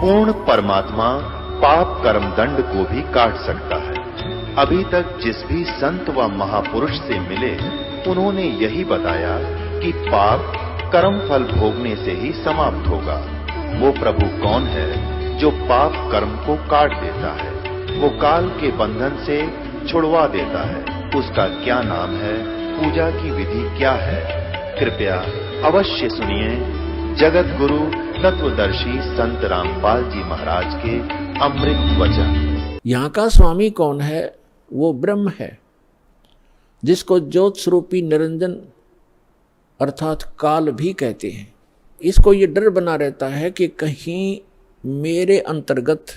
पूर्ण परमात्मा पाप कर्म दंड को भी काट सकता है। अभी तक जिस भी संत व महापुरुष से मिले उन्होंने यही बताया कि पाप कर्म फल भोगने से ही समाप्त होगा। वो प्रभु कौन है जो पाप कर्म को काट देता है, वो काल के बंधन से छुड़वा देता है। उसका क्या नाम है, पूजा की विधि क्या है? कृपया अवश्य सुनिए जगत गुरु तत्वदर्शी संत रामपाल जी महाराज के अमृत वचन। यहाँ का स्वामी कौन है? वो ब्रह्म है, जिसको ज्योत स्वरूपी निरंजन अर्थात काल भी कहते हैं। इसको ये डर बना रहता है कि कहीं मेरे अंतर्गत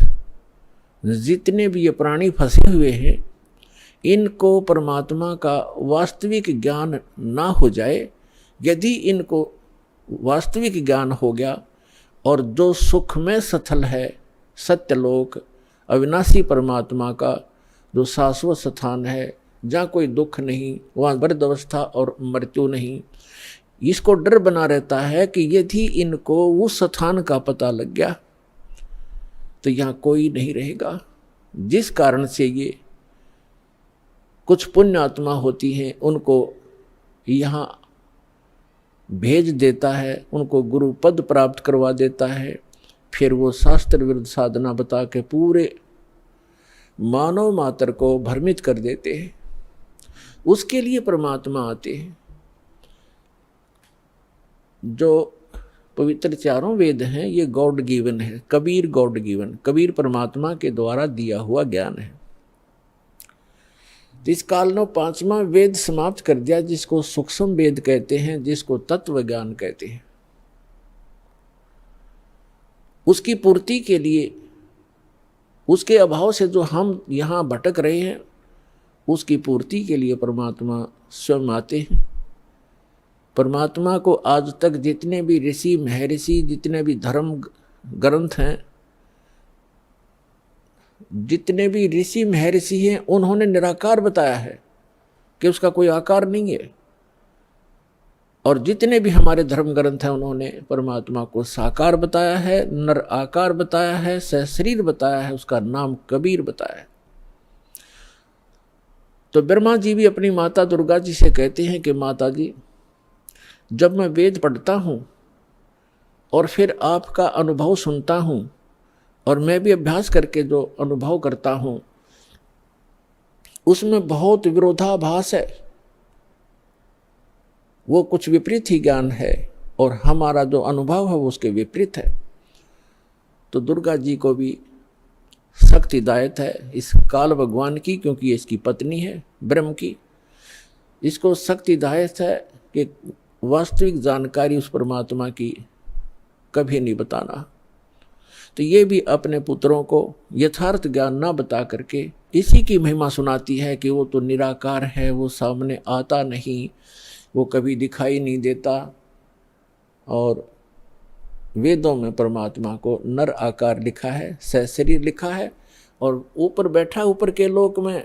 जितने भी ये प्राणी फंसे हुए हैं इनको परमात्मा का वास्तविक ज्ञान ना हो जाए। यदि इनको वास्तविक ज्ञान हो गया और जो सुख में सथल है सत्यलोक अविनाशी परमात्मा का जो शाश्वत स्थान है जहाँ कोई दुख नहीं, वहाँ वृद्ध अवस्था और मृत्यु नहीं, इसको डर बना रहता है कि यदि इनको उस स्थान का पता लग गया तो यहाँ कोई नहीं रहेगा। जिस कारण से ये कुछ पुण्य आत्मा होती हैं उनको यहाँ भेज देता है, उनको गुरु पद प्राप्त करवा देता है। फिर वो शास्त्र विरुद्ध साधना बता के पूरे मानव मात्र को भ्रमित कर देते हैं। उसके लिए परमात्मा आते हैं। जो पवित्र चारों वेद हैं ये गॉड गिवन है, कबीर गॉड गिवन, कबीर परमात्मा के द्वारा दिया हुआ ज्ञान है। तो इस काल ने पांचवा वेद समाप्त कर दिया, जिसको सूक्ष्म वेद कहते हैं, जिसको तत्व ज्ञान कहते हैं। उसकी पूर्ति के लिए, उसके अभाव से जो हम यहाँ भटक रहे हैं उसकी पूर्ति के लिए परमात्मा स्वयं आते हैं। परमात्मा को आज तक जितने भी ऋषि महर्षि, जितने भी धर्म ग्रंथ हैं, जितने भी ऋषि महर्षि हैं, उन्होंने निराकार बताया है कि उसका कोई आकार नहीं है। और जितने भी हमारे धर्म ग्रंथ हैं उन्होंने परमात्मा को साकार बताया है, नर आकार बताया है, सहशरीर बताया है, उसका नाम कबीर बताया है। तो ब्रह्मा जी भी अपनी माता दुर्गा जी से कहते हैं कि माता जी, जब मैं वेद पढ़ता हूँ और फिर आपका अनुभव सुनता हूँ और मैं भी अभ्यास करके जो अनुभव करता हूँ उसमें बहुत विरोधाभास है, वो कुछ विपरीत ही ज्ञान है और हमारा जो अनुभव है वो उसके विपरीत है। तो दुर्गा जी को भी सख्त हिदायत है इस काल भगवान की, क्योंकि ये इसकी पत्नी है ब्रह्म की। इसको सख्त हिदायत है कि वास्तविक जानकारी उस परमात्मा की कभी नहीं बताना। तो ये भी अपने पुत्रों को यथार्थ ज्ञान ना बता करके इसी की महिमा सुनाती है कि वो तो निराकार है, वो सामने आता नहीं, वो कभी दिखाई नहीं देता। और वेदों में परमात्मा को नर आकार लिखा है, सहशरीर लिखा है, और ऊपर बैठा ऊपर के लोक में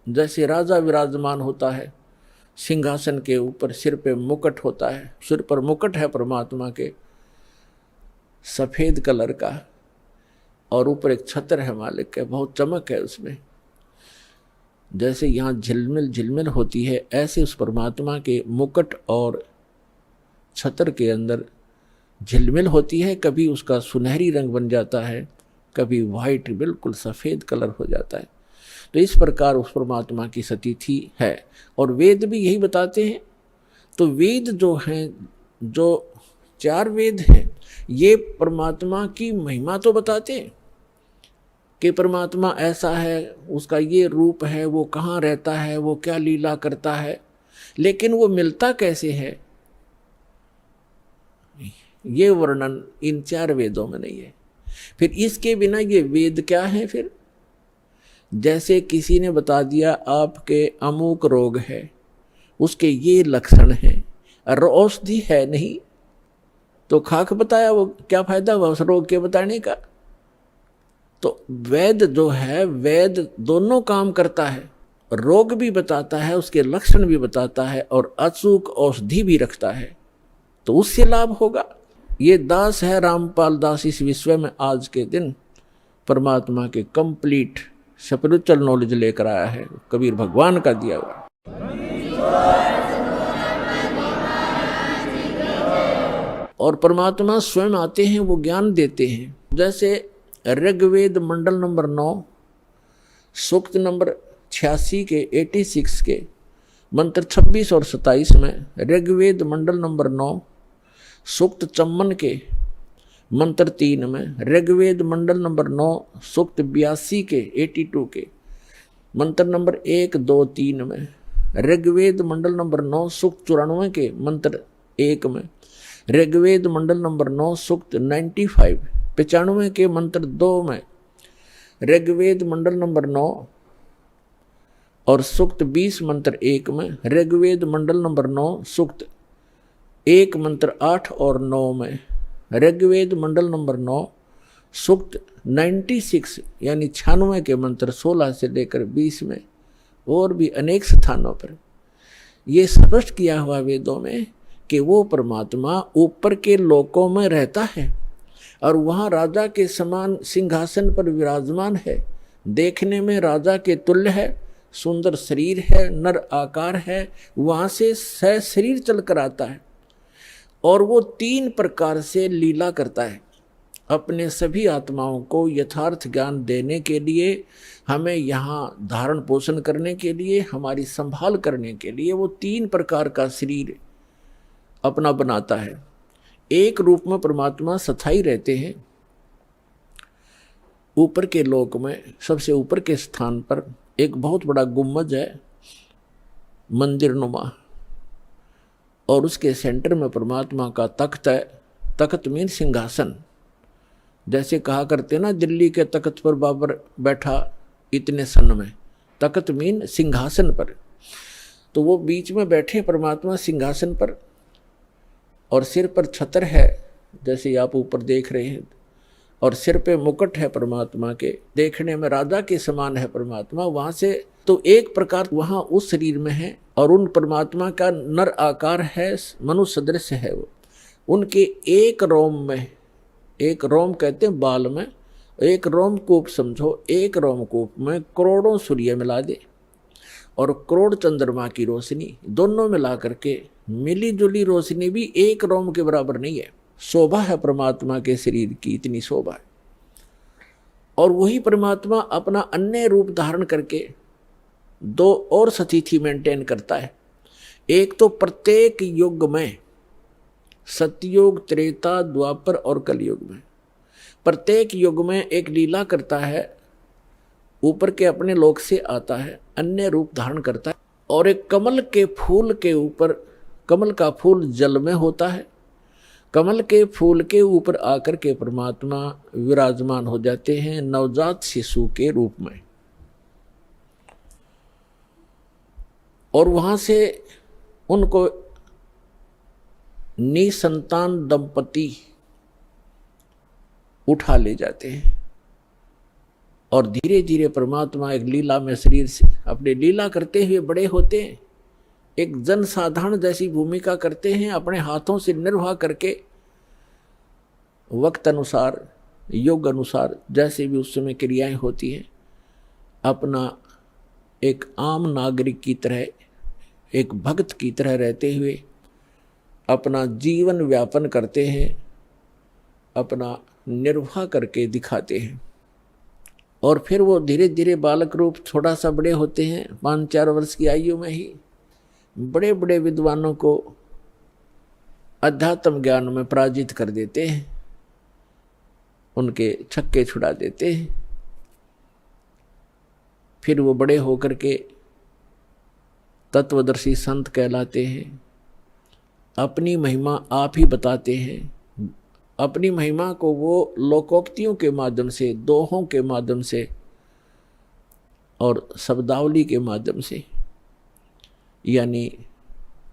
जैसे राजा विराजमान होता है, सिंहासन के ऊपर सिर पे मुकुट होता है, सिर पर मुकुट है परमात्मा के सफ़ेद कलर का, और ऊपर एक छत्र है मालिक के, बहुत चमक है उसमें। जैसे यहाँ झिलमिल झिलमिल होती है ऐसे उस परमात्मा के मुकुट और छत्र के अंदर झिलमिल होती है। कभी उसका सुनहरी रंग बन जाता है, कभी वाइट बिल्कुल सफ़ेद कलर हो जाता है। तो इस प्रकार उस परमात्मा की स्थिति है और वेद भी यही बताते हैं। तो वेद जो हैं, जो चार वेद हैं, ये परमात्मा की महिमा तो बताते हैं कि परमात्मा ऐसा है, उसका ये रूप है, वो कहाँ रहता है, वो क्या लीला करता है, लेकिन वो मिलता कैसे है ये वर्णन इन चार वेदों में नहीं है। फिर इसके बिना ये वेद क्या है? फिर जैसे किसी ने बता दिया आपके अमुक रोग है, उसके ये लक्षण हैं, और औषधि है नहीं, तो खाक बताया, वो क्या फायदा हुआ उस रोग के बताने का। तो वेद जो है, वेद दोनों काम करता है, रोग भी बताता है, उसके लक्षण भी बताता है, और अचूक औषधि भी रखता है, तो उससे लाभ होगा। ये दास है रामपाल दास इस विश्व में आज के दिन परमात्मा के कंप्लीट स्पिरिचुअल नॉलेज लेकर आया है, कबीर भगवान का दिया हुआ। और परमात्मा स्वयं आते हैं, वो ज्ञान देते हैं। जैसे ऋग्वेद मंडल नंबर 9 सूक्त नंबर 86 के 86 के मंत्र 26 और 27 में, ऋग्वेद मंडल नंबर 9 सूक्त 54 के मंत्र 3 में, ऋग्वेद मंडल नंबर 9 सूक्त 82 के 82 के मंत्र नंबर 1, 2, 3 में, ऋग्वेद मंडल नंबर 9 सूक्त 94 के मंत्र 1 में, ऋग्वेद मंडल नंबर 9 सूक्त 95 के मंत्र 2 में, ऋग्वेद मंडल नंबर 9 और सूक्त 20 मंत्र 1 में, ऋग्वेद मंडल नंबर 9 सूक्त 1 मंत्र 8 और 9 में, ऋग्वेद मंडल नंबर 9 सूक्त 96 यानी 96 के मंत्र 16 से लेकर 20 में, और भी अनेक स्थानों पर ये स्पष्ट किया हुआ वेदों में कि वो परमात्मा ऊपर के लोकों में रहता है और वहाँ राजा के समान सिंहासन पर विराजमान है। देखने में राजा के तुल्य है, सुंदर शरीर है, नर आकार है, वहाँ से शरीर चल कर आता है और वो 3 प्रकार से लीला करता है। अपने सभी आत्माओं को यथार्थ ज्ञान देने के लिए, हमें यहाँ धारण पोषण करने के लिए, हमारी संभाल करने के लिए वो 3 प्रकार का शरीर अपना बनाता है। एक रूप में परमात्मा स्थायी रहते हैं ऊपर के लोक में, सबसे ऊपर के स्थान पर एक बहुत बड़ा गुम्बज है मंदिर नुमा, और उसके सेंटर में परमात्मा का तख्त है। तख्त मीन सिंहासन। जैसे कहा करते ना दिल्ली के तख्त पर बाबर बैठा इतने सन में, तख्त मीन सिंहासन पर। तो वो बीच में बैठे परमात्मा सिंहासन पर, और सिर पर छत्र है जैसे आप ऊपर देख रहे हैं, और सिर पे मुकुट है परमात्मा के, देखने में राजा के समान है परमात्मा। वहाँ से तो एक प्रकार वहाँ उस शरीर में है, और उन परमात्मा का नर आकार है, मनुष्य सदृश है वो। उनके एक रोम में, एक रोम कहते हैं बाल में, एक रोमकूप समझो, एक रोमकूप में करोड़ों सूर्य मिला दे और करोड़ चंद्रमा की रोशनी, दोनों मिला करके मिली जुली रोशनी भी एक रोम के बराबर नहीं है। शोभा है परमात्मा के शरीर की, इतनी शोभा है। और वही परमात्मा अपना अन्य रूप धारण करके 2 और स्थिति मेंटेन करता है। एक तो प्रत्येक युग में, सतयुग, त्रेता, द्वापर और कलयुग में, प्रत्येक युग में एक लीला करता है। ऊपर के अपने लोक से आता है, अन्य रूप धारण करता है, और एक कमल के फूल के ऊपर, कमल का फूल जल में होता है, कमल के फूल के ऊपर आकर के परमात्मा विराजमान हो जाते हैं नवजात शिशु के रूप में। और वहां से उनको निसंतान दंपति उठा ले जाते हैं, और धीरे धीरे परमात्मा एक लीला में शरीर से अपने लीला करते हुए बड़े होते हैं। एक जन साधारण जैसी भूमिका करते हैं, अपने हाथों से निर्वाह करके वक्त अनुसार, योग अनुसार, जैसे भी उस समय क्रियाएं होती हैं, अपना एक आम नागरिक की तरह, एक भक्त की तरह रहते हुए अपना जीवन व्यापन करते हैं, अपना निर्वाह करके दिखाते हैं। और फिर वो धीरे धीरे बालक रूप थोड़ा सा बड़े होते हैं, 5-4 वर्ष की आयु में ही बड़े बड़े विद्वानों को अध्यात्म ज्ञान में पराजित कर देते हैं, उनके छक्के छुड़ा देते हैं। फिर वो बड़े होकर के तत्वदर्शी संत कहलाते हैं, अपनी महिमा आप ही बताते हैं। अपनी महिमा को वो लोकोक्तियों के माध्यम से, दोहों के माध्यम से और शब्दावली के माध्यम से, यानी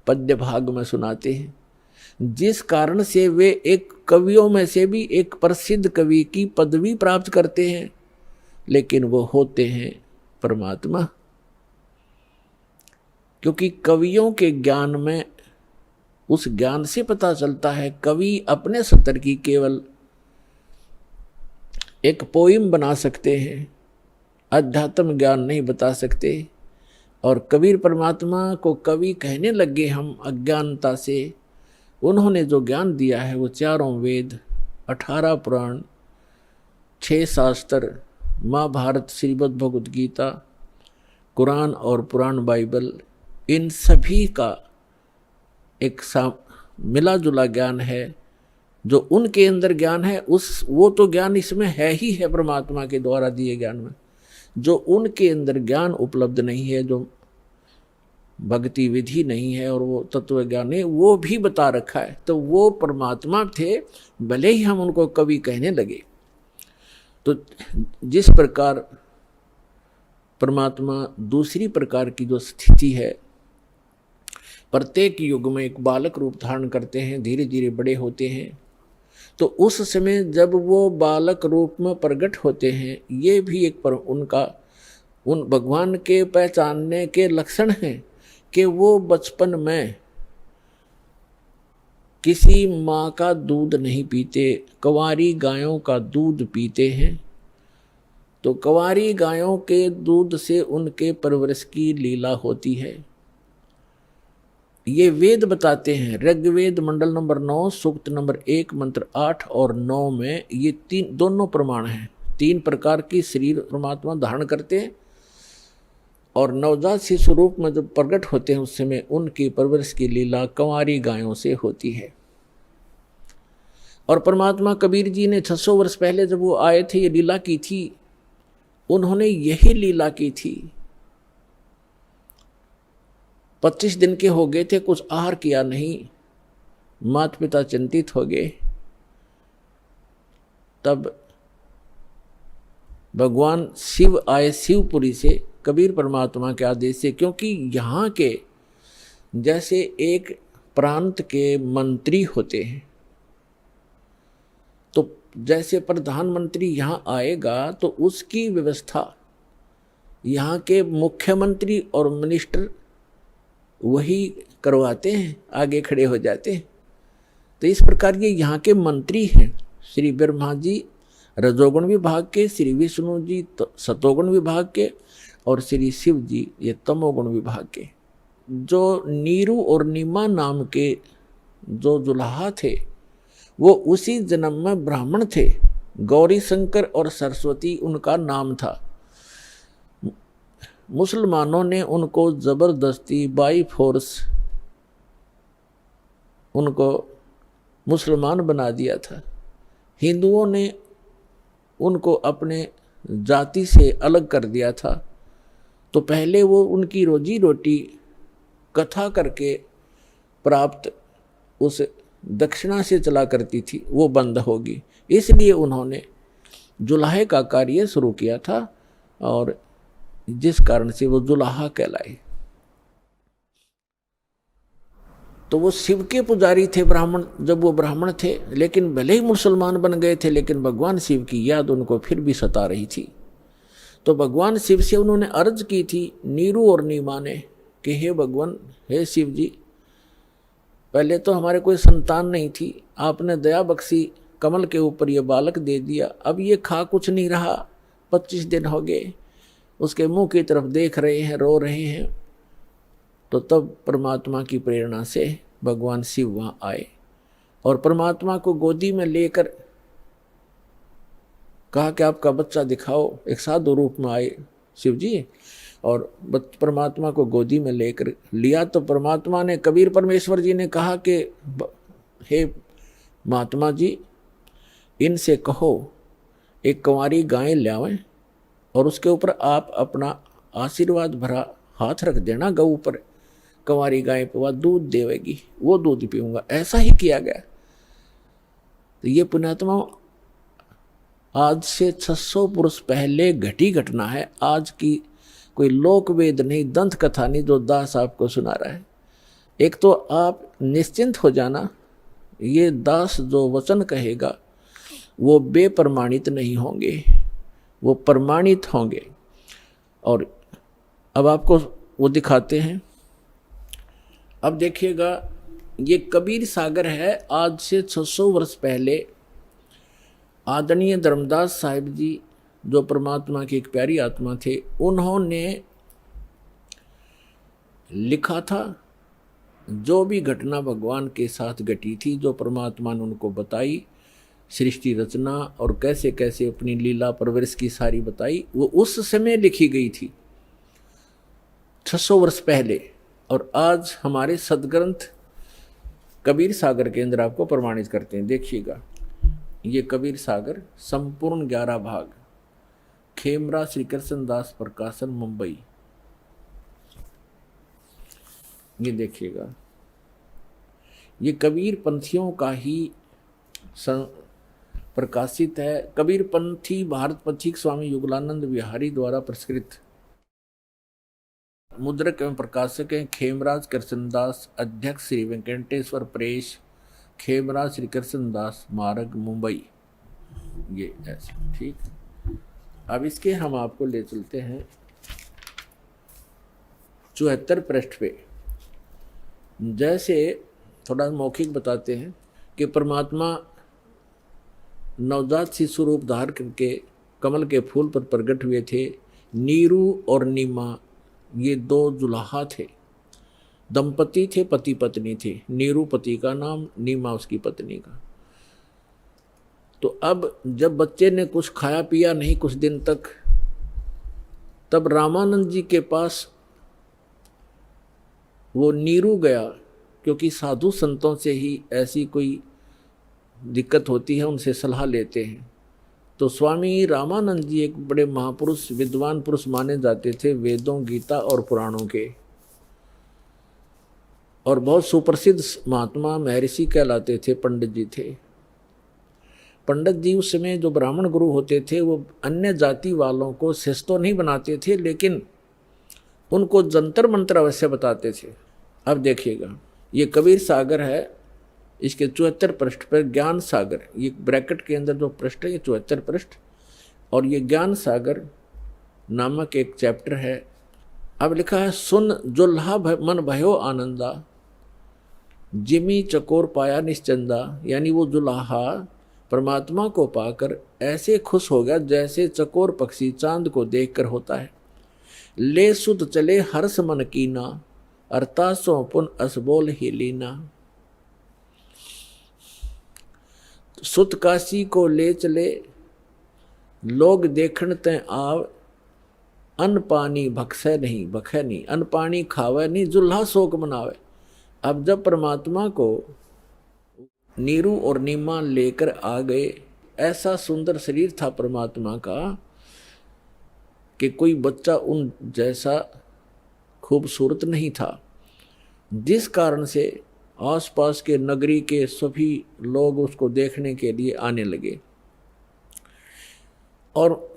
पद्य भाग में सुनाते हैं, जिस कारण से वे एक कवियों में से भी एक प्रसिद्ध कवि की पदवी प्राप्त करते हैं, लेकिन वो होते हैं परमात्मा। क्योंकि कवियों के ज्ञान में उस ज्ञान से पता चलता है। कवि अपने स्तर की केवल एक पोइम बना सकते हैं, अध्यात्म ज्ञान नहीं बता सकते। और कबीर परमात्मा को कवि कहने लगे हम अज्ञानता से। उन्होंने जो ज्ञान दिया है वो 4 वेद, 18 पुराण, 6 शास्त्र, महाभारत, श्रीमद् भगवद गीता, कुरान और पुराण बाइबल, इन सभी का एक मिला जुला ज्ञान है। जो उनके अंदर ज्ञान है वो तो ज्ञान इसमें है ही है, परमात्मा के द्वारा दिए ज्ञान में। जो उनके अंदर ज्ञान उपलब्ध नहीं है, जो भक्ति विधि नहीं है और वो तत्व ज्ञान है, वो भी बता रखा है। तो वो परमात्मा थे, भले ही हम उनको कवि कहने लगे। तो जिस प्रकार परमात्मा दूसरी प्रकार की जो स्थिति है, प्रत्येक युग में एक बालक रूप धारण करते हैं, धीरे धीरे बड़े होते हैं। तो उस समय जब वो बालक रूप में प्रकट होते हैं, ये भी एक उन भगवान के पहचानने के लक्षण हैं कि वो बचपन में किसी माँ का दूध नहीं पीते, कंवारी गायों का दूध पीते हैं। तो कंवारी गायों के दूध से उनके परवरिश की लीला होती है। ये वेद बताते हैं। ऋग्वेद मंडल नंबर 9 सूक्त नंबर 1 मंत्र 8 और 9 में ये दोनों प्रमाण हैं। 3 प्रकार की शरीर परमात्मा धारण करते हैं और नवजात शिशु रूप में जब प्रकट होते हैं उस समय उनकी परवरिश की लीला कंवारी गायों से होती है। और परमात्मा कबीर जी ने 600 वर्ष पहले जब वो आए थे, ये लीला की थी। उन्होंने यही लीला की थी। 25 दिन के हो गए थे, कुछ आहार किया नहीं, माता पिता चिंतित हो गए। तब भगवान शिव आए शिवपुरी से, कबीर परमात्मा के आदेश से, क्योंकि यहाँ के जैसे एक प्रांत के मंत्री होते हैं, तो जैसे प्रधानमंत्री यहाँ आएगा तो उसकी व्यवस्था यहाँ के मुख्यमंत्री और मिनिस्टर वही करवाते हैं, आगे खड़े हो जाते हैं। तो इस प्रकार ये यहाँ के मंत्री हैं। श्री ब्रह्मा जी रजोगुण विभाग के, श्री विष्णु जी सतोगुण विभाग के और श्री शिव जी ये तमोगुण विभाग के। जो नीरू और नीमा नाम के जो दुल्हा थे वो उसी जन्म में ब्राह्मण थे। गौरी शंकर और सरस्वती उनका नाम था। मुसलमानों ने उनको जबरदस्ती बाई फोर्स उनको मुसलमान बना दिया था। हिंदुओं ने उनको अपने जाति से अलग कर दिया था। तो पहले वो उनकी रोजी रोटी कथा करके प्राप्त उस दक्षिणा से चला करती थी, वो बंद होगी। इसलिए उन्होंने जुलाहे का कार्य शुरू किया था और जिस कारण से वो जुलाहा कहलाए। तो वो शिव के पुजारी थे ब्राह्मण, जब वो ब्राह्मण थे, लेकिन भले ही मुसलमान बन गए थे, लेकिन भगवान शिव की याद उनको फिर भी सता रही थी। तो भगवान शिव से उन्होंने अर्ज की थी, नीरू और नीमा ने, कि हे भगवान, हे शिव जी, पहले तो हमारे कोई संतान नहीं थी, आपने दया बख्शी, कमल के ऊपर ये बालक दे दिया, अब ये खा कुछ नहीं रहा, 25 दिन हो गए, उसके मुंह की तरफ देख रहे हैं, रो रहे हैं। तो तब परमात्मा की प्रेरणा से भगवान शिव वहाँ आए और परमात्मा को गोदी में लेकर कहा कि आपका बच्चा दिखाओ। एक साधु रूप में आए शिव जी और परमात्मा को गोदी में लेकर लिया। तो परमात्मा ने, कबीर परमेश्वर जी ने कहा कि हे महात्मा जी, इनसे कहो एक कंवारी गाय ले आवें और उसके ऊपर आप अपना आशीर्वाद भरा हाथ रख देना गऊ पर, कंवारी गाय पे वह दूध देवेगी, वो दूध पीऊंगा। ऐसा ही किया गया। तो ये पुण्यात्मा आज से 600 पुरुष पहले घटी घटना है। आज की कोई लोक वेद नहीं, दंत कथा नहीं जो दास आपको सुना रहा है। एक तो आप निश्चिंत हो जाना, ये दास जो वचन कहेगा वो बेप्रमाणित नहीं होंगे, वो प्रमाणित होंगे। और अब आपको वो दिखाते हैं। अब देखिएगा, ये कबीर सागर है। आज से 600 वर्ष पहले आदरणीय धर्मदास साहिब जी, जो परमात्मा की एक प्यारी आत्मा थे, उन्होंने लिखा था जो भी घटना भगवान के साथ घटी थी, जो परमात्मा ने उनको बताई, सृष्टि रचना और कैसे कैसे अपनी लीला परवरिश की सारी बताई, वो उस समय लिखी गई थी 600 वर्ष पहले। और आज हमारे सदग्रंथ कबीर सागर के अंदर आपको प्रमाणित करते हैं। देखिएगा, ये कबीर सागर संपूर्ण 11 भाग, खेमरा श्री कृष्ण दास प्रकाशन, मुंबई। ये देखिएगा, ये कबीर पंथियों का ही प्रकाशित है। कबीर पंथी भारत पथिक स्वामी युगलानंद विहारी द्वारा प्रस्कृत। मुद्रक एवं प्रकाशक हैं खेमराज कृष्णदास, अध्यक्ष श्री वेंकटेश्वर प्रेस, खेमराज श्री कृष्णदास मार्ग, मुंबई। ये ऐसे ठीक। अब इसके हम आपको ले चलते हैं 74 पृष्ठ पे। जैसे थोड़ा मौखिक बताते हैं कि परमात्मा नवजात शिशु रूप धार करके कमल के फूल पर प्रकट हुए थे। नीरू और नीमा ये 2 जुलाहा थे, दंपति थे, पति पत्नी थे। नीरू पति का नाम, नीमा उसकी पत्नी का। तो अब जब बच्चे ने कुछ खाया पिया नहीं कुछ दिन तक, तब रामानंद जी के पास वो नीरू गया, क्योंकि साधु संतों से ही ऐसी कोई दिक्कत होती है, उनसे सलाह लेते हैं। तो स्वामी रामानंद जी एक बड़े महापुरुष, विद्वान पुरुष माने जाते थे, वेदों, गीता और पुराणों के, और बहुत सुप्रसिद्ध महात्मा महर्षि कहलाते थे, पंडित जी थे। पंडित जी उस समय जो ब्राह्मण गुरु होते थे, वो अन्य जाति वालों को शिष्य तो नहीं बनाते थे, लेकिन उनको जंतर मंत्र अवश्य बताते थे। अब देखिएगा, ये कबीर सागर है, इसके 74 पृष्ठ पर ज्ञान सागर, ये ब्रैकेट के अंदर जो पृष्ठ है ये 74 पृष्ठ, और ये ज्ञान सागर नामक एक चैप्टर है। अब लिखा है, सुन जुल्हा मन भयो आनंदा, जिमी चकोर पाया निश्चंदा। यानी वो जुल्हा परमात्मा को पाकर ऐसे खुश हो गया जैसे चकोर पक्षी चांद को देखकर होता है। ले सुध चले हर्ष मन कीना, अर्थासों पुन असबोल ही लीना। सुत काशी को ले चले लोग देखण ते आव, अन्न पानी भक्षय नहीं, भखे नहीं, अन्न पानी खावे नहीं, जुल्हा शोक मनावे। अब जब परमात्मा को नीरू और नीमा लेकर आ गए, ऐसा सुंदर शरीर था परमात्मा का कि कोई बच्चा उन जैसा खूबसूरत नहीं था, जिस कारण से आसपास के नगरी के सभी लोग उसको देखने के लिए आने लगे। और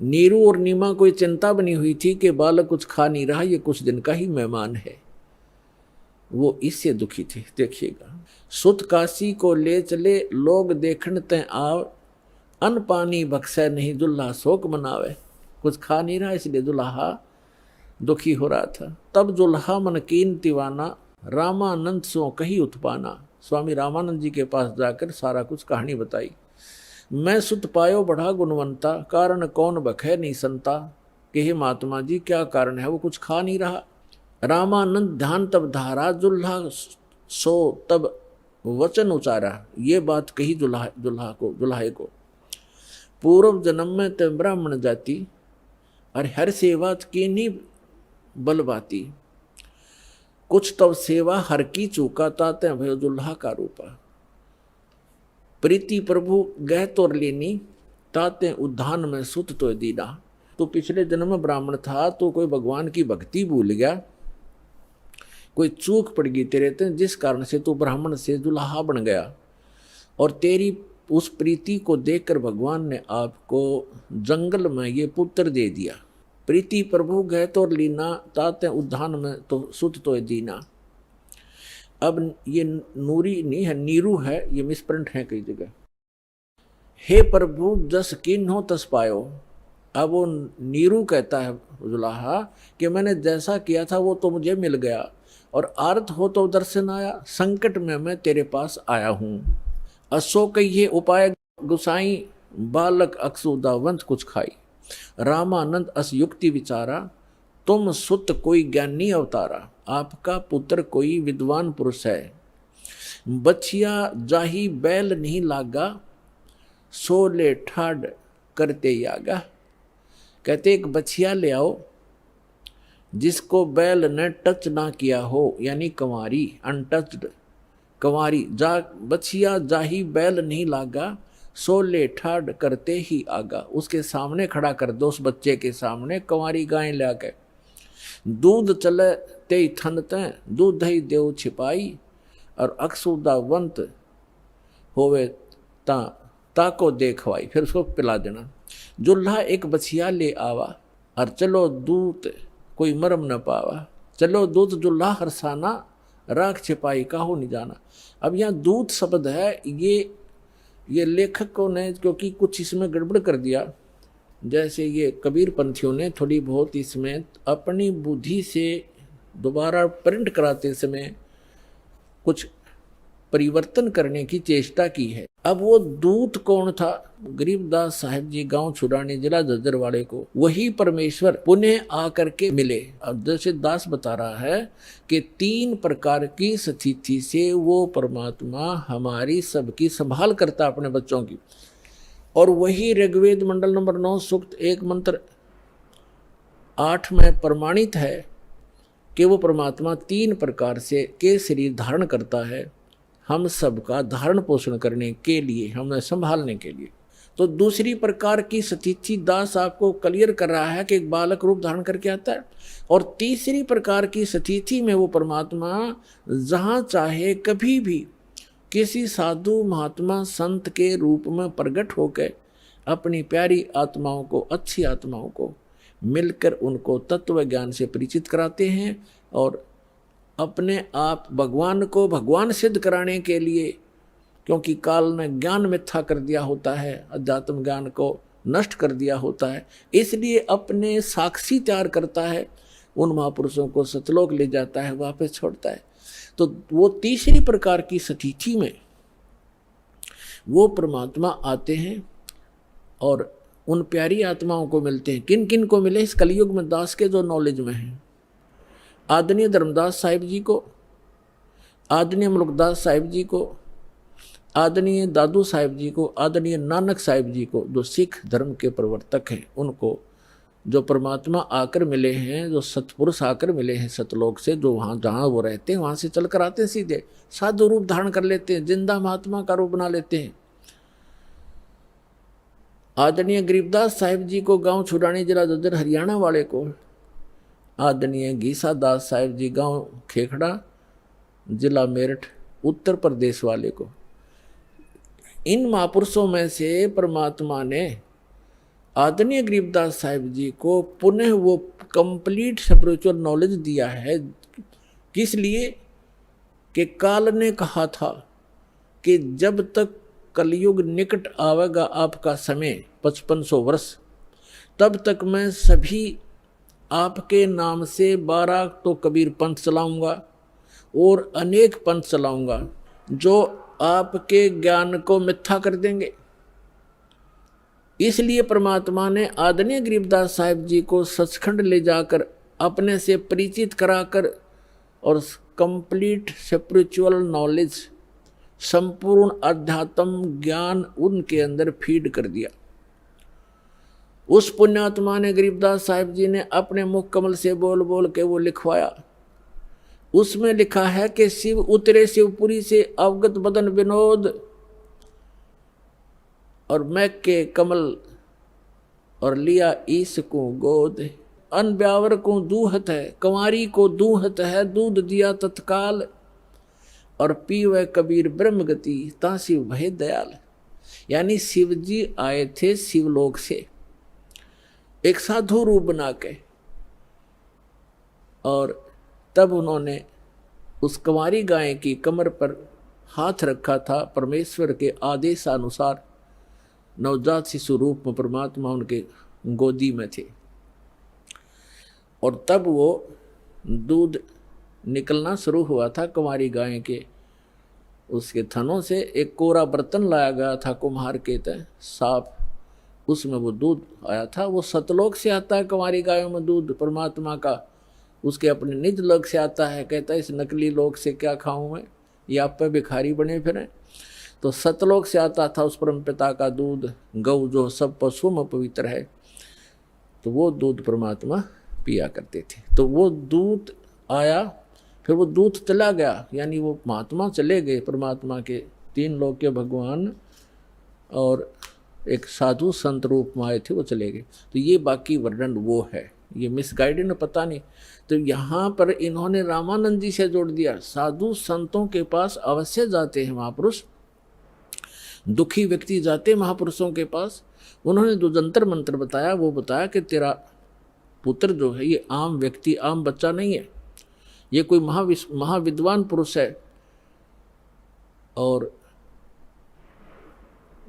नीरू और नीमा को चिंता बनी हुई थी कि बालक कुछ खा नहीं रहा, ये कुछ दिन का ही मेहमान है, वो इससे दुखी थे। देखिएगा, सुत काशी को ले चले लोग देखण ते आव, अन्न पानी बख्शे नहीं, दुल्हा शोक मनावे। कुछ खा नहीं रहा इसलिए दुल्हा दुखी हो रहा था। तब जुल्हा मन कीन दीवाना, रामानंद सो कही उत्पाना। स्वामी रामानंद जी के पास जाकर सारा कुछ कहानी बताई। मैं सुत पायो बड़ा गुणवंता, कारण कौन बखे नहीं संता। कि हे महात्मा जी, क्या कारण है, वो कुछ खा नहीं रहा। रामानंद ध्यान तब धारा, जुल्हा सो तब वचन उचारा। ये बात कही जुल्हाए को। पूर्व जन्म में ते ब्राह्मण जाति, और हर सेवा की नहीं बलबाती। कुछ तब सेवा हर की चूका, ताते भयो जुल्हा का रूपा। प्रीति प्रभु गह तोर लेनी, ताते उद्धान में सुत तो दीना। तो पिछले जन्म में ब्राह्मण था, तो कोई भगवान की भक्ति भूल गया, कोई चूक पड़ गई तेरे ते, जिस कारण से तू ब्राह्मण से दुल्हा बन गया। और तेरी उस प्रीति को देखकर भगवान ने आपको जंगल में ये पुत्र दे दिया। प्रीति प्रभु गए तो लीना, ताते उद्धान में तो सुत तो दीना। अब ये नूरी नहीं है, नीरू है, ये मिसप्रिंट है कई जगह। हे प्रभु जस किन हो तस पायो। अब वो नीरू कहता है जुल्हा कि मैंने जैसा किया था वो तो मुझे मिल गया, और आर्त हो तो दर्शन आया, संकट में मैं तेरे पास आया हूं। असो कहिए उपाय गुसाई, बालक अक्सुदावंत कुछ खाई। रामानंद अस युक्ति विचारा, तुम सुत कोई ज्ञानी अवतारा। आपका पुत्र कोई विद्वान पुरुष है। बछिया जाही बैल नहीं लागा, सोले ठाड करते यागा। कहते एक बछिया ले आओ जिसको बैल ने टच ना किया हो, यानी कंवारी, अनटच्ड कंवारी। जा बछिया जाही बैल नहीं लागा, सोले ठाड करते ही आगा। उसके सामने खड़ा कर दो, उस बच्चे के सामने कंवारी गाय ला के। दूध चले ते थन ते, दूध ही देव छिपाई। और अक्सुदावंत होवे ताको देखवाई, फिर उसको पिला देना। जुल्हा एक बछिया ले आवा, और चलो दूत कोई मरम न पावा। चलो दूत जुल्हा हरसाना, राख छिपाई काहू नहीं जाना। अब यहाँ दूत शब्द है, ये लेखकों ने क्योंकि कुछ इसमें गड़बड़ कर दिया, जैसे ये कबीर पंथियों ने थोड़ी बहुत इसमें अपनी बुद्धि से दोबारा प्रिंट कराते समय कुछ परिवर्तन करने की चेष्टा की है। अब वो दूत कौन था? गरीबदास साहिब जी गांव छुड़ानी जिला झज्जर वाले को वही परमेश्वर पुनः आकर के मिले। अब जैसे दास बता रहा है कि 3 प्रकार की स्थिति से वो परमात्मा हमारी सबकी संभाल करता अपने बच्चों की। और वही ऋग्वेद मंडल नंबर 9 सूक्त 1 मंत्र 8 में प्रमाणित है कि वो परमात्मा 3 प्रकार से के शरीर धारण करता है, हम सबका धारण पोषण करने के लिए, हमें संभालने के लिए। तो दूसरी प्रकार की स्थिति दास आपको क्लियर कर रहा है कि एक बालक रूप धारण करके आता है। और तीसरी प्रकार की स्थिति में वो परमात्मा जहाँ चाहे कभी भी किसी साधु महात्मा संत के रूप में प्रकट होकर अपनी प्यारी आत्माओं को, अच्छी आत्माओं को मिलकर उनको तत्व ज्ञान से परिचित कराते हैं। और अपने आप भगवान को भगवान सिद्ध कराने के लिए, क्योंकि काल ने ज्ञान मिथ्या कर दिया होता है, अध्यात्म ज्ञान को नष्ट कर दिया होता है, इसलिए अपने साक्षी तैयार करता है, उन महापुरुषों को सतलोक ले जाता है, वापस छोड़ता है। तो वो तीसरी प्रकार की स्थिति में वो परमात्मा आते हैं और उन प्यारी आत्माओं को मिलते हैं। किन किन को मिले? इस कलयुग में दास के जो नॉलेज में हैं, आदरणीय धर्मदास साहिब जी को, आदरणीय मुल्कदास साहिब जी को, आदरणीय दादू साहिब जी को, आदरणीय नानक साहिब जी को, जो सिख धर्म के प्रवर्तक हैं, उनको जो परमात्मा आकर मिले हैं, जो सतपुरुष आकर मिले हैं सतलोक से, जो वहाँ जहाँ वो रहते हैं वहाँ से चल कर आते हैं, सीधे साधु रूप धारण कर लेते हैं, जिंदा महात्मा का रूप बना लेते हैं। आदरणीय गरीबदास साहिब जी को गांव छुड़ानी जिला झज्जर हरियाणा वाले को, आदरणीय गीसा दास साहिब जी गांव खेखड़ा जिला मेरठ उत्तर प्रदेश वाले को, इन महापुरुषों में से परमात्मा ने आदरणीय गरीबदास साहिब जी को पुनः वो कंप्लीट स्पिरिचुअल नॉलेज दिया है। किस लिए? कि काल ने कहा था कि जब तक कलयुग निकट आवेगा आपका समय 5500 वर्ष, तब तक मैं सभी आपके नाम से 12 तो कबीर पंथ चलाऊंगा और अनेक पंथ चलाऊंगा जो आपके ज्ञान को मिथ्या कर देंगे। इसलिए परमात्मा ने आदरणीय गरीबदास साहिब जी को सचखंड ले जाकर अपने से परिचित कराकर और कंप्लीट स्पिरिचुअल नॉलेज, संपूर्ण अध्यात्म ज्ञान उनके अंदर फीड कर दिया। उस पुण्यात्मा ने गरीबदास साहिब जी ने अपने मुख कमल से बोल बोल के वो लिखवाया। उसमें लिखा है कि शिव उतरे शिवपुरी से अवगत बदन विनोद, और मैं के कमल और लिया ईस को गोद। अन ब्यावर को दूहत है, कंवारी को दूहत है, दूध दिया तत्काल, और पीवे कबीर ब्रह्म गति ता शिव भय दयाल। यानी शिव जी आए थे शिवलोक से एक साधु रूप बना के, और तब उन्होंने उस कंवारी गाय की कमर पर हाथ रखा था। परमेश्वर के आदेशानुसार नवजात शिशु रूप में परमात्मा उनके गोदी में थे, और तब वो दूध निकलना शुरू हुआ था कुंवारी गाय के उसके थनों से। एक कोरा बर्तन लाया गया था कुम्हार के तय साफ, उसमें वो दूध आया था। वो सतलोक से आता है कुंवारी गायों में दूध परमात्मा का, उसके अपने निज लोक से आता है। कहता है इस नकली लोक से क्या खाऊं मैं, ये आप पे भिखारी बने फिरें। तो सतलोक से आता था उस परम पिता का दूध, गौ जो सब पशुओं में पवित्र है, तो वो दूध परमात्मा पिया करते थे। तो वो दूध आया, फिर वो दूध चला गया, यानी वो महात्मा चले गए परमात्मा के, 3 लोक के भगवान और एक साधु संत रूप में आए थे, वो चले गए। तो ये बाकी वर्णन वो है, ये मिसगाइडेड पता नहीं। तो यहाँ पर इन्होंने रामानंद जी से जोड़ दिया, साधु संतों के पास अवश्य जाते हैं महापुरुष, दुखी व्यक्ति जाते महापुरुषों के पास। उन्होंने जो जंतर मंत्र बताया वो बताया कि तेरा पुत्र जो है ये आम व्यक्ति, आम बच्चा नहीं है, ये कोई महाविद्वान पुरुष है। और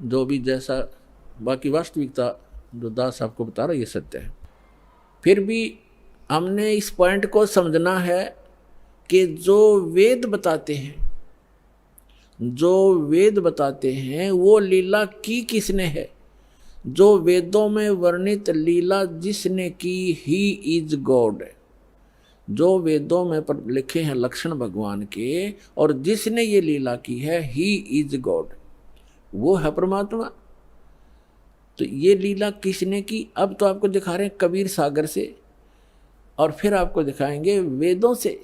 जो भी जैसा बाकी वास्तविकता जो दास आपको बता रहा है ये सत्य है। फिर भी हमने इस पॉइंट को समझना है कि जो वेद बताते हैं, जो वेद बताते हैं वो लीला की किसने है। जो वेदों में वर्णित लीला जिसने की ही इज गॉड। जो वेदों में लिखे हैं लक्षण भगवान के और जिसने ये लीला की है ही इज गॉड, वो है परमात्मा। तो ये लीला किसने की, अब तो आपको दिखा रहे हैं कबीर सागर से, और फिर आपको दिखाएंगे वेदों से।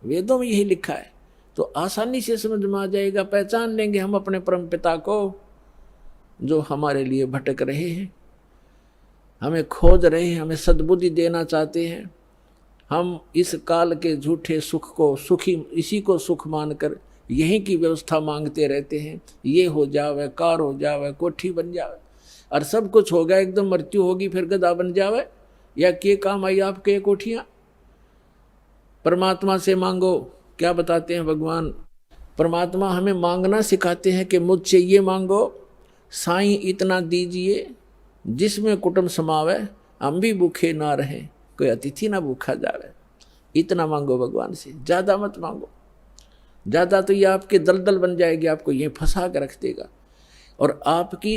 वेदों में यही लिखा है तो आसानी से समझ में आ जाएगा, पहचान लेंगे हम अपने परम पिता को जो हमारे लिए भटक रहे हैं, हमें खोज रहे हैं, हमें सद्बुद्धि देना चाहते हैं। हम इस काल के झूठे सुख को सुखी, इसी को सुख मानकर यहीं की व्यवस्था मांगते रहते हैं। ये हो जावे, कार हो जावे, कोठी बन जावे, और सब कुछ होगा, एकदम मृत्यु होगी फिर गधा बन जावे, या के काम आई आपके कोठियाँ। परमात्मा से मांगो, क्या बताते हैं भगवान, परमात्मा हमें मांगना सिखाते हैं कि मुझसे ये मांगो, साईं इतना दीजिए जिसमें कुटुंब समावे, हम भी भूखे ना रहें, कोई अतिथि ना भूखा जावे। इतना मांगो भगवान से, ज़्यादा मत मांगो। ज़्यादा तो ये आपके दलदल बन जाएगी, आपको ये फंसा कर रख देगा। और आपकी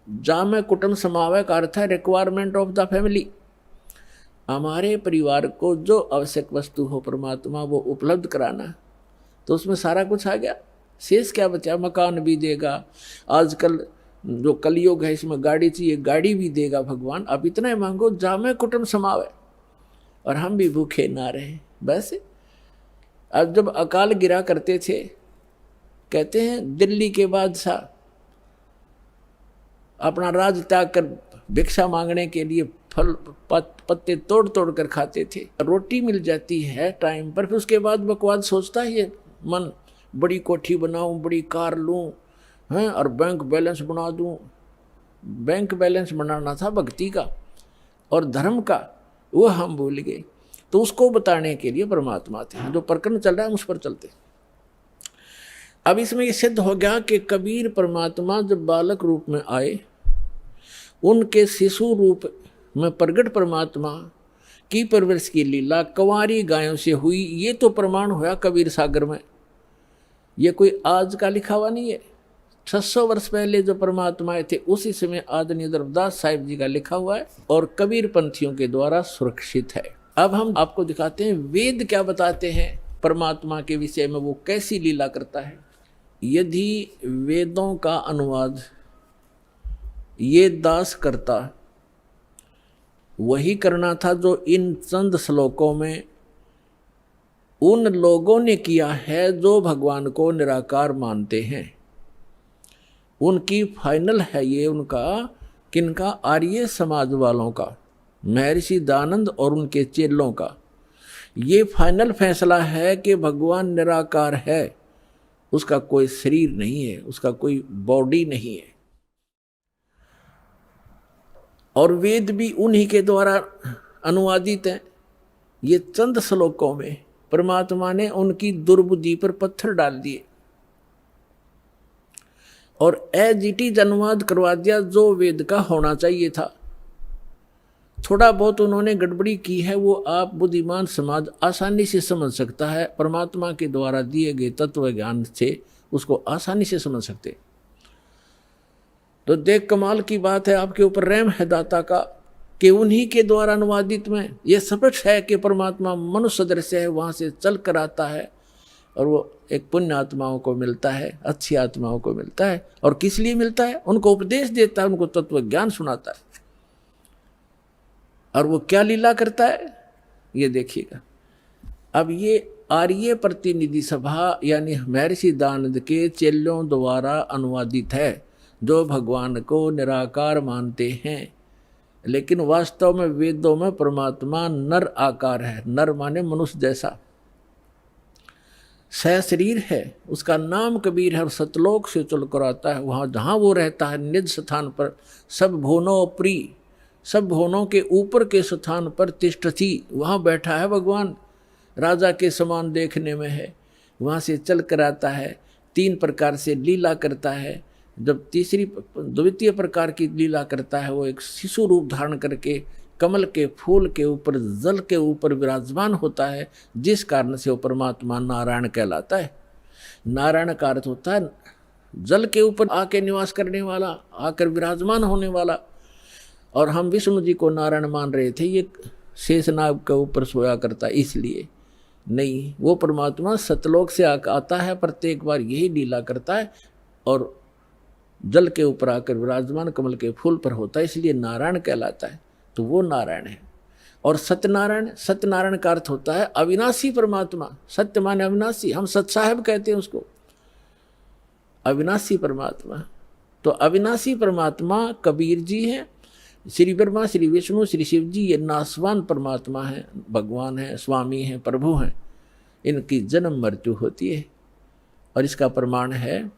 जामे कुटुंब समावे का अर्थ है रिक्वायरमेंट ऑफ द फैमिली। हमारे परिवार को जो आवश्यक वस्तु हो परमात्मा वो उपलब्ध कराना, तो उसमें सारा कुछ आ गया। शेष क्या बचा, मकान भी देगा, आजकल जो कलयुग है इसमें गाड़ी चाहिए, गाड़ी भी देगा भगवान। अब इतना ही मांगो जामे कुटुंब समावे और हम भी भूखे ना रहे। बस अब जब अकाल गिरा करते थे, कहते हैं दिल्ली के बादशाह अपना राज त्याग कर भिक्षा मांगने के लिए फल पत्ते तोड़ तोड़ कर खाते थे। रोटी मिल जाती है टाइम पर, फिर उसके बाद बकवाद सोचता है ये मन, बड़ी कोठी बनाऊं, बड़ी कार लूं, हैं, और बैंक बैलेंस बना दूं। बैंक बैलेंस बनाना था भक्ति का और धर्म का, वो हम भूल गए। तो उसको बताने के लिए परमात्मा थे। जो प्रकरण चल रहा है उस पर चलते। अब इसमें ये सिद्ध हो गया कि कबीर परमात्मा जब बालक रूप में आए, उनके शिशु रूप में प्रगट परमात्मा की परवरिश की लीला कुंवारी गायों से हुई। ये तो प्रमाण होया कबीर सागर में, ये कोई आज का लिखा हुआ नहीं है। 600 वर्ष पहले जो परमात्मा आए थे उसी समय आदरणीय धर्मदास साहिब जी का लिखा हुआ है और कबीर पंथियों के द्वारा सुरक्षित है। अब हम आपको दिखाते हैं वेद क्या बताते हैं परमात्मा के विषय में, वो कैसी लीला करता है। यदि वेदों का अनुवाद ये दास करता, वही करना था जो इन चंद श्लोकों में उन लोगों ने किया है जो भगवान को निराकार मानते हैं। उनकी फाइनल है ये, उनका किनका, आर्य समाज वालों का, महर्षि दयानंद और उनके चेलों का ये फाइनल फैसला है कि भगवान निराकार है, उसका कोई शरीर नहीं है, उसका कोई बॉडी नहीं है। और वेद भी उन्हीं के द्वारा अनुवादित हैं। ये चंद श्लोकों में परमात्मा ने उनकी दुर्बुद्धि पर पत्थर डाल दिए और एज इट इज अनुवाद करवा दिया जो वेद का होना चाहिए था। थोड़ा बहुत उन्होंने गड़बड़ी की है, वो आप बुद्धिमान समाज आसानी से समझ सकता है। परमात्मा के द्वारा दिए गए तत्व ज्ञान से उसको आसानी से समझ सकते। तो देख कमाल की बात है, आपके ऊपर रहम है दाता का कि उन्हीं के द्वारा अनुवादित में यह स्पष्ट है कि परमात्मा मनुष्य सदृश है, वहाँ से चल कर आता है और वो एक पुण्य आत्माओं को मिलता है, अच्छी आत्माओं को मिलता है। और किस लिए मिलता है? उनको उपदेश देता है, उनको तत्व ज्ञान सुनाता है। और वो क्या लीला करता है ये देखिएगा। अब ये आर्य प्रतिनिधि सभा यानी महर्षि दानंद के चेलों द्वारा अनुवादित है, जो भगवान को निराकार मानते हैं, लेकिन वास्तव में वेदों में परमात्मा नर आकार है। नर माने मनुष्य जैसा, सहशरीर है, उसका नाम कबीर है और सतलोक से चलकर आता है। वहाँ जहाँ वो रहता है निज स्थान पर, सब भुवनों प्रिय, सब भुवनों के ऊपर के स्थान पर तिष्ठति, वहाँ बैठा है भगवान, राजा के समान देखने में है। वहाँ से चल कर आता है, 3 प्रकार से लीला करता है। जब द्वितीय प्रकार की लीला करता है, वो एक शिशु रूप धारण करके कमल के फूल के ऊपर, जल के ऊपर विराजमान होता है, जिस कारण से वो परमात्मा नारायण कहलाता है। नारायण का अर्थ होता है जल के ऊपर आके निवास करने वाला, आकर विराजमान होने वाला। और हम विष्णु जी को नारायण मान रहे थे, ये शेषनाग के ऊपर सोया करता है, इसलिए नहीं, वो परमात्मा सतलोक से आता है, प्रत्येक बार यही लीला करता है और जल के ऊपर आकर विराजमान कमल के फूल पर होता है, इसलिए नारायण कहलाता है। तो वो नारायण है। और सत्यनारायण, सत्यनारायण का अर्थ होता है अविनाशी परमात्मा। सत्य माने अविनाशी, हम सत साहेब कहते हैं उसको, अविनाशी परमात्मा। तो अविनाशी परमात्मा कबीर जी हैं, श्री ब्रह्मा, श्री विष्णु, श्री शिव जी, ये नासवान परमात्मा हैं, भगवान हैं, स्वामी हैं, प्रभु हैं। इनकी जन्म मृत्यु होती है। और इसका प्रमाण है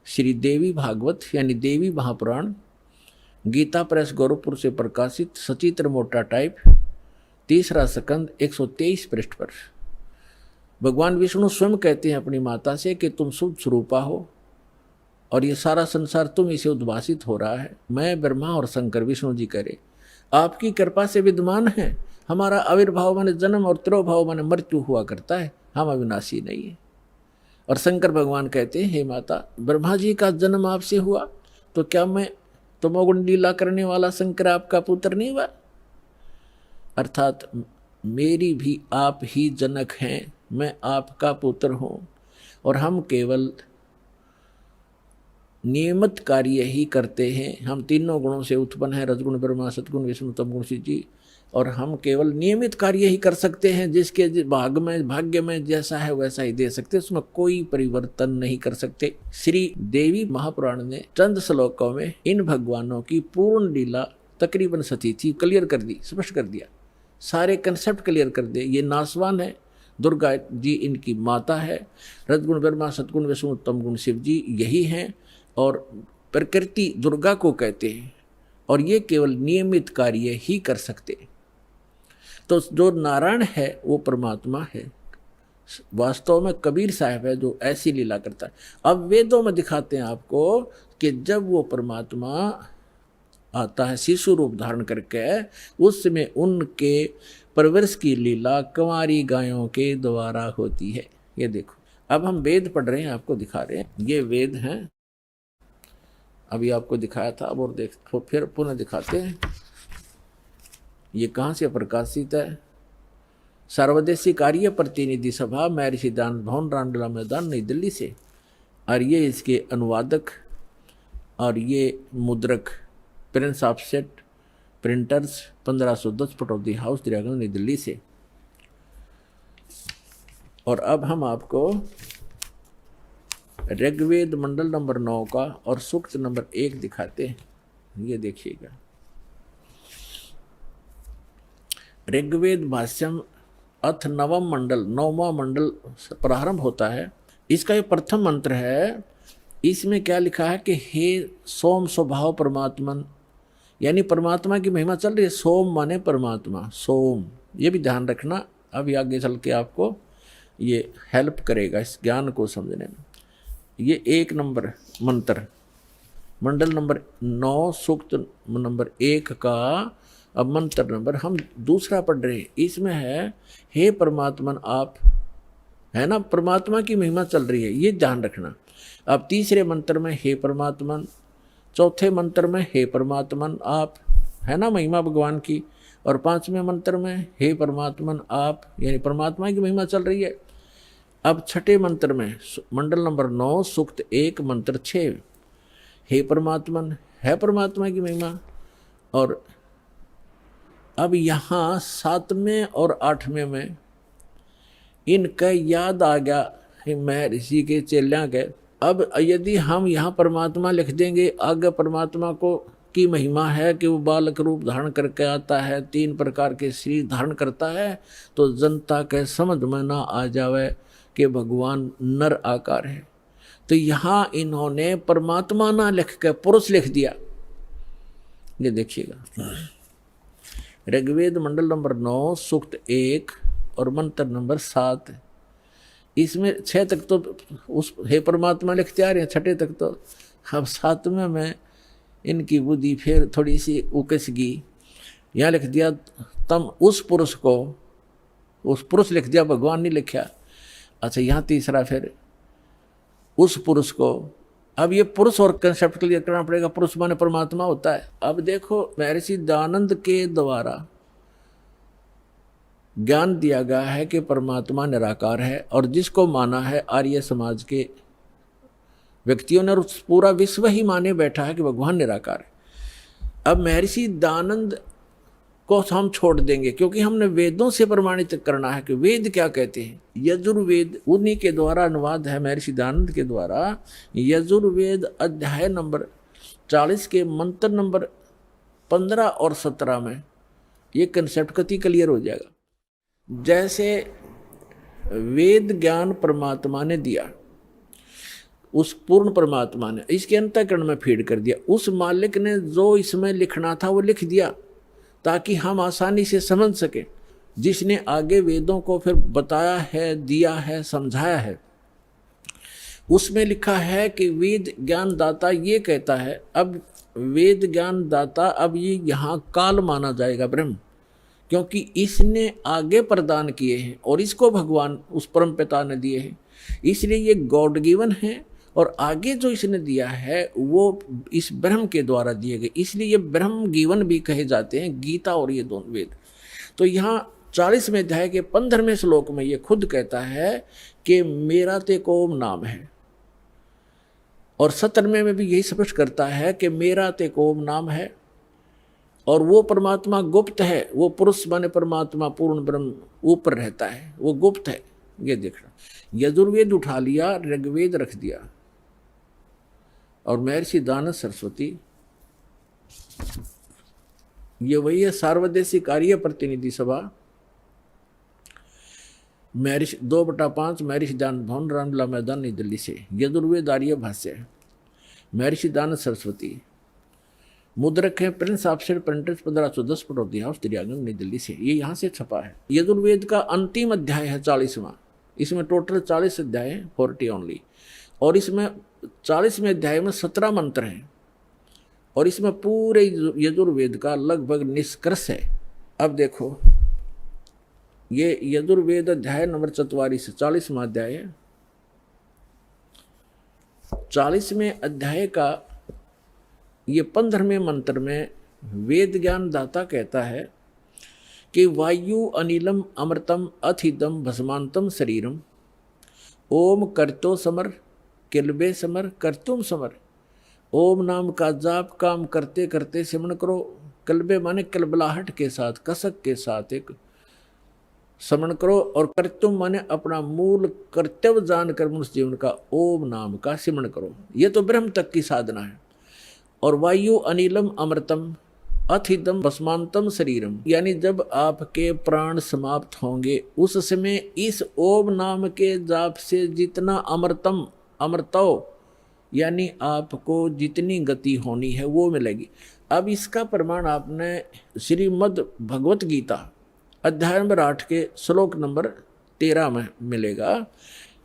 श्री देवी भागवत यानी देवी महापुराण, गीता प्रेस गोरखपुर से प्रकाशित, सचित्र मोटा टाइप, 3रा स्कंद 123 पृष्ठ पर। भगवान विष्णु स्वयं कहते हैं अपनी माता से कि तुम शुद्ध स्वरूपा हो और ये सारा संसार तुम इसे उद्भासित हो रहा है। मैं ब्रह्मा और शंकर, विष्णु जी करे, आपकी कृपा से विद्यमान है। हमारा आविर्भाव माने जन्म और तिरोभाव माने मृत्यु हुआ करता है, हम अविनाशी नहीं है। और शंकर भगवान कहते हैं, हे माता, ब्रह्मा जी का जन्म आपसे हुआ, तो क्या मैं तमोगुण लीला करने वाला शंकर आपका पुत्र नहीं हुआ? अर्थात मेरी भी आप ही जनक हैं, मैं आपका पुत्र हूँ और हम केवल नियमित कार्य ही करते हैं। हम तीनों गुणों से उत्पन्न हैं, रजगुण ब्रह्मा, सतगुण विष्णु, तमगुण शिव जी, और हम केवल नियमित कार्य ही कर सकते हैं। जिसके भाग्य में जैसा है वैसा ही दे सकते, उसमें कोई परिवर्तन नहीं कर सकते। श्री देवी महापुराण ने चंद श्लोकों में इन भगवानों की पूर्ण लीला तकरीबन सती थी क्लियर कर दी, स्पष्ट कर दिया, सारे कंसेप्ट क्लियर कर दिए। ये नासवान है, दुर्गा जी इनकी माता है, रजगुण ब्रह्मा, सतगुण विष्णु, तमगुण शिव जी यही हैं, और प्रकृति दुर्गा को कहते हैं, और ये केवल नियमित कार्य ही कर सकते। तो जो नारायण है वो परमात्मा है, वास्तव में कबीर साहब है जो ऐसी लीला करता है। अब वेदों में दिखाते हैं आपको कि जब वो परमात्मा आता है शिशु रूप धारण करके, उस समय उनके परवरिश की लीला कुंवारी गायों के द्वारा होती है। ये देखो, अब हम वेद पढ़ रहे हैं, आपको दिखा रहे हैं, ये वेद हैं, अभी आपको दिखाया था, अब और देखो फिर पुनः दिखाते हैं। ये कहाँ से प्रकाशित है? सर्वदेशी कार्य प्रतिनिधि सभा, महर्षि दानंद भवन, रामलीला मैदान, नई दिल्ली से। और ये इसके अनुवादक और ये मुद्रक Prince offset printers 1510 Pataudi house, Daryaganj, Nai Delhi से। और अब हम आपको ऋग्वेद मंडल नंबर 9 का और सूक्त नंबर 1 दिखाते हैं। ये देखिएगा, ऋग्वेद भाष्यम अथ नवम मंडल, 9वां मंडल प्रारंभ होता है। इसका ये प्रथम मंत्र है। इसमें क्या लिखा है कि हे सोम स्वभाव परमात्मन, यानी परमात्मा की महिमा चल रही है। सोम माने परमात्मा, सोम, ये भी ध्यान रखना, अभी आगे चल के आपको ये हेल्प करेगा इस ज्ञान को समझने में। ये 1 नंबर मंत्र, मंडल नंबर 9 सूक्त नंबर 1 का अब मंत्र नंबर हम दूसरा पढ़ रहे हैं, इसमें है हे परमात्मन आप, है ना, परमात्मा की महिमा चल रही है, ये ध्यान रखना। अब तीसरे मंत्र में हे परमात्मन, चौथे मंत्र में हे परमात्मन आप, है ना, महिमा भगवान की, और पांचवें मंत्र में हे परमात्मन आप, यानी परमात्मा की महिमा चल रही है। अब छठे मंत्र में मंडल नंबर 9 सूक्त 1 मंत्र 6 हे परमात्मन, है परमात्मा की महिमा। और अब यहाँ 7वें और 8वें में इनका याद आ गया मैं ऋषि के चेलियां के। अब यदि हम यहाँ परमात्मा लिख देंगे, आगे परमात्मा को की महिमा है कि वो बालक रूप धारण करके आता है, 3 प्रकार के शरीर धारण करता है, तो जनता के समझ में ना आ जावे कि भगवान नर आकार है। तो यहाँ इन्होंने परमात्मा ना लिख के पुरुष लिख दिया। ये देखिएगा ऋग्वेद मंडल नंबर 9 सूक्त 1 और मंत्र नंबर 7, इसमें 6 तक तो उस हे परमात्मा लिखते आ रहे हैं, 6 तक तो। अब 7वें में इनकी बुद्धि फिर थोड़ी सी उकस गई, यहाँ लिख दिया तम उस पुरुष को, उस पुरुष लिख दिया, भगवान नहीं लिखा। अच्छा यहाँ तीसरा फिर उस पुरुष को। अब ये पुरुष और कंसेप्ट क्लियर करना पड़ेगा, पुरुष माने परमात्मा होता है। अब देखो महर्षि दयानंद के द्वारा ज्ञान दिया गया है कि परमात्मा निराकार है, और जिसको माना है आर्य समाज के व्यक्तियों ने, और पूरा विश्व ही माने बैठा है कि भगवान निराकार है। अब महर्षि दयानंद को हम छोड़ देंगे क्योंकि हमने वेदों से प्रमाणित करना है कि वेद क्या कहते हैं। यजुर्वेद उन्हीं के द्वारा अनुवाद है, महर्षि दयानंद के द्वारा। यजुर्वेद अध्याय नंबर 40 के मंत्र नंबर 15 और 17 में ये कंसेप्ट कति क्लियर हो जाएगा। जैसे वेद ज्ञान परमात्मा ने दिया, उस पूर्ण परमात्मा ने इसके अंतःकरण में फीड कर दिया, उस मालिक ने जो इसमें लिखना था वो लिख दिया ताकि हम आसानी से समझ सकें। जिसने आगे वेदों को फिर बताया है, दिया है, समझाया है, उसमें लिखा है कि वेद ज्ञान दाता ये कहता है। अब वेद ज्ञान दाता, अब ये यहाँ काल माना जाएगा ब्रह्म, क्योंकि इसने आगे प्रदान किए हैं और इसको भगवान उस परम पिता ने दिए हैं, इसलिए ये गॉड गिवन है। और आगे जो इसने दिया है वो इस ब्रह्म के द्वारा दिए गए, इसलिए ये ब्रह्म गिवन भी कहे जाते हैं, गीता और ये दोनों वेद। तो यहाँ 40वें अध्याय के 15वें श्लोक में ये खुद कहता है कि मेरा ते कोम नाम है, और 17वें में भी यही स्पष्ट करता है कि मेरा ते कोम नाम है। और वो परमात्मा गुप्त है, वो पुरुष माने परमात्मा पूर्ण ब्रह्म ऊपर रहता है, वो गुप्त है। ये देखना, यजुर्वेद उठा लिया, ऋग्वेद रख दिया, और महर्षि दयानंद सरस्वती ये वही है सार्वदेशिक आर्य प्रतिनिधि सभा, महर्षि 2/5 महर्षि दयानंद भवन, रामलीला मैदान, नई दिल्ली से। यजुर्वेद आर्य भाष्य महर्षि दयानंद सरस्वती, मुद्रक है Prince offset printers 1510 Pataudi house Daryaganj, Nai Delhi से। ये यहाँ से छपा है। यजुर्वेद का अंतिम अध्याय है 40वां, इसमें टोटल 40 अध्याय है, 40 ओनली, और इसमें 40वें अध्याय में 17 मंत्र हैं, और इसमें पूरे यजुर्वेद का लगभग निष्कर्ष है। अब देखो ये यजुर्वेद अध्याय नंबर 44 40वां अध्याय है। 40वें अध्याय का ये 15वें मंत्र में वेद ज्ञान दाता कहता है कि वायु अनिलम अमृतम अथिदम भस्मांतम शरीरम ओम करतो समर किलबे समर करतुम समर। ओम नाम का जाप काम करते करते सिमरण करो। कलबे माने कलबलाहट के साथ, कसक के साथ एक स्मरण करो, और कर्तुम माने अपना मूल कर्तव्य जानकर मनुष्य जीवन का ओम नाम का सिमरण करो। ये तो ब्रह्म तक की साधना है। और वायु अनिलम अमृतम अथिदम भस्मांतम शरीरम, यानी जब आपके प्राण समाप्त होंगे उस समय इस ओम नाम के जाप से जितना अमृतम अमृतो यानी आपको जितनी गति होनी है वो मिलेगी। अब इसका प्रमाण आपने श्रीमद् भगवत गीता अध्याय नंबर 8 के श्लोक नंबर 13 में मिलेगा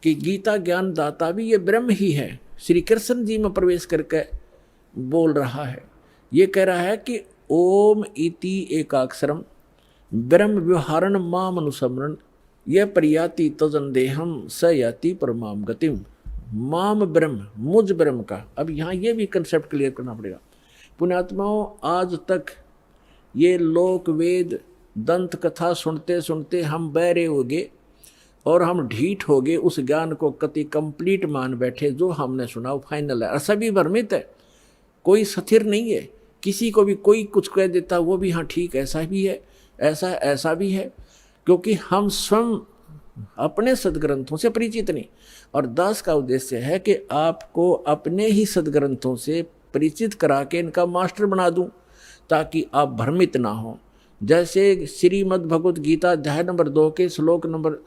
कि गीता ज्ञान दाता भी ये ब्रह्म ही है। श्री कृष्ण जी में प्रवेश करके बोल रहा है, ये कह रहा है कि ओम इति एकाक्षरम ब्रह्म व्यवहारण माम अनुसमरण यह प्रयाति तजंदेहम स याति परमाम गतिम। माम ब्रह्म, मुझ ब्रह्म का। अब यहाँ ये भी कंसेप्ट क्लियर करना पड़ेगा पुण्यात्माओं। आज तक ये लोक वेद दंत कथा सुनते सुनते हम बहरे हो गए और हम ढीठ हो गए, उस ज्ञान को कति कंप्लीट मान बैठे। जो हमने सुना वो फाइनल है और सभी भ्रमित है, कोई स्थिर नहीं है। किसी को भी कोई कुछ कह देता वो भी हाँ ठीक ऐसा भी है, ऐसा भी है, क्योंकि हम स्वयं अपने सदग्रंथों से परिचित नहीं। और दास का उद्देश्य है कि आपको अपने ही सदग्रंथों से परिचित करा के इनका मास्टर बना दूं ताकि आप भ्रमित ना हो। जैसे श्रीमद् भगवत गीता अध्याय नंबर 2 के श्लोक नंबर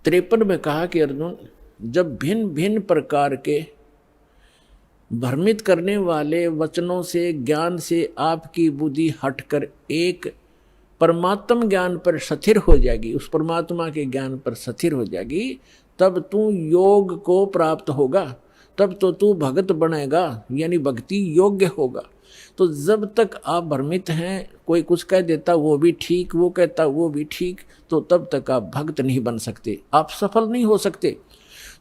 53 में कहा कि अर्जुन, जब भिन्न भिन्न प्रकार के भ्रमित करने वाले वचनों से ज्ञान से आपकी बुद्धि हटकर एक परमात्म ज्ञान पर स्थिर हो जाएगी, उस परमात्मा के ज्ञान पर स्थिर हो जाएगी, तब तू योग को प्राप्त होगा, तब तो तू भगत बनेगा, यानी भक्ति योग्य होगा। तो जब तक आप भ्रमित हैं, कोई कुछ कह देता वो भी ठीक, वो कहता वो भी ठीक, तो तब तक आप भक्त नहीं बन सकते, आप सफल नहीं हो सकते।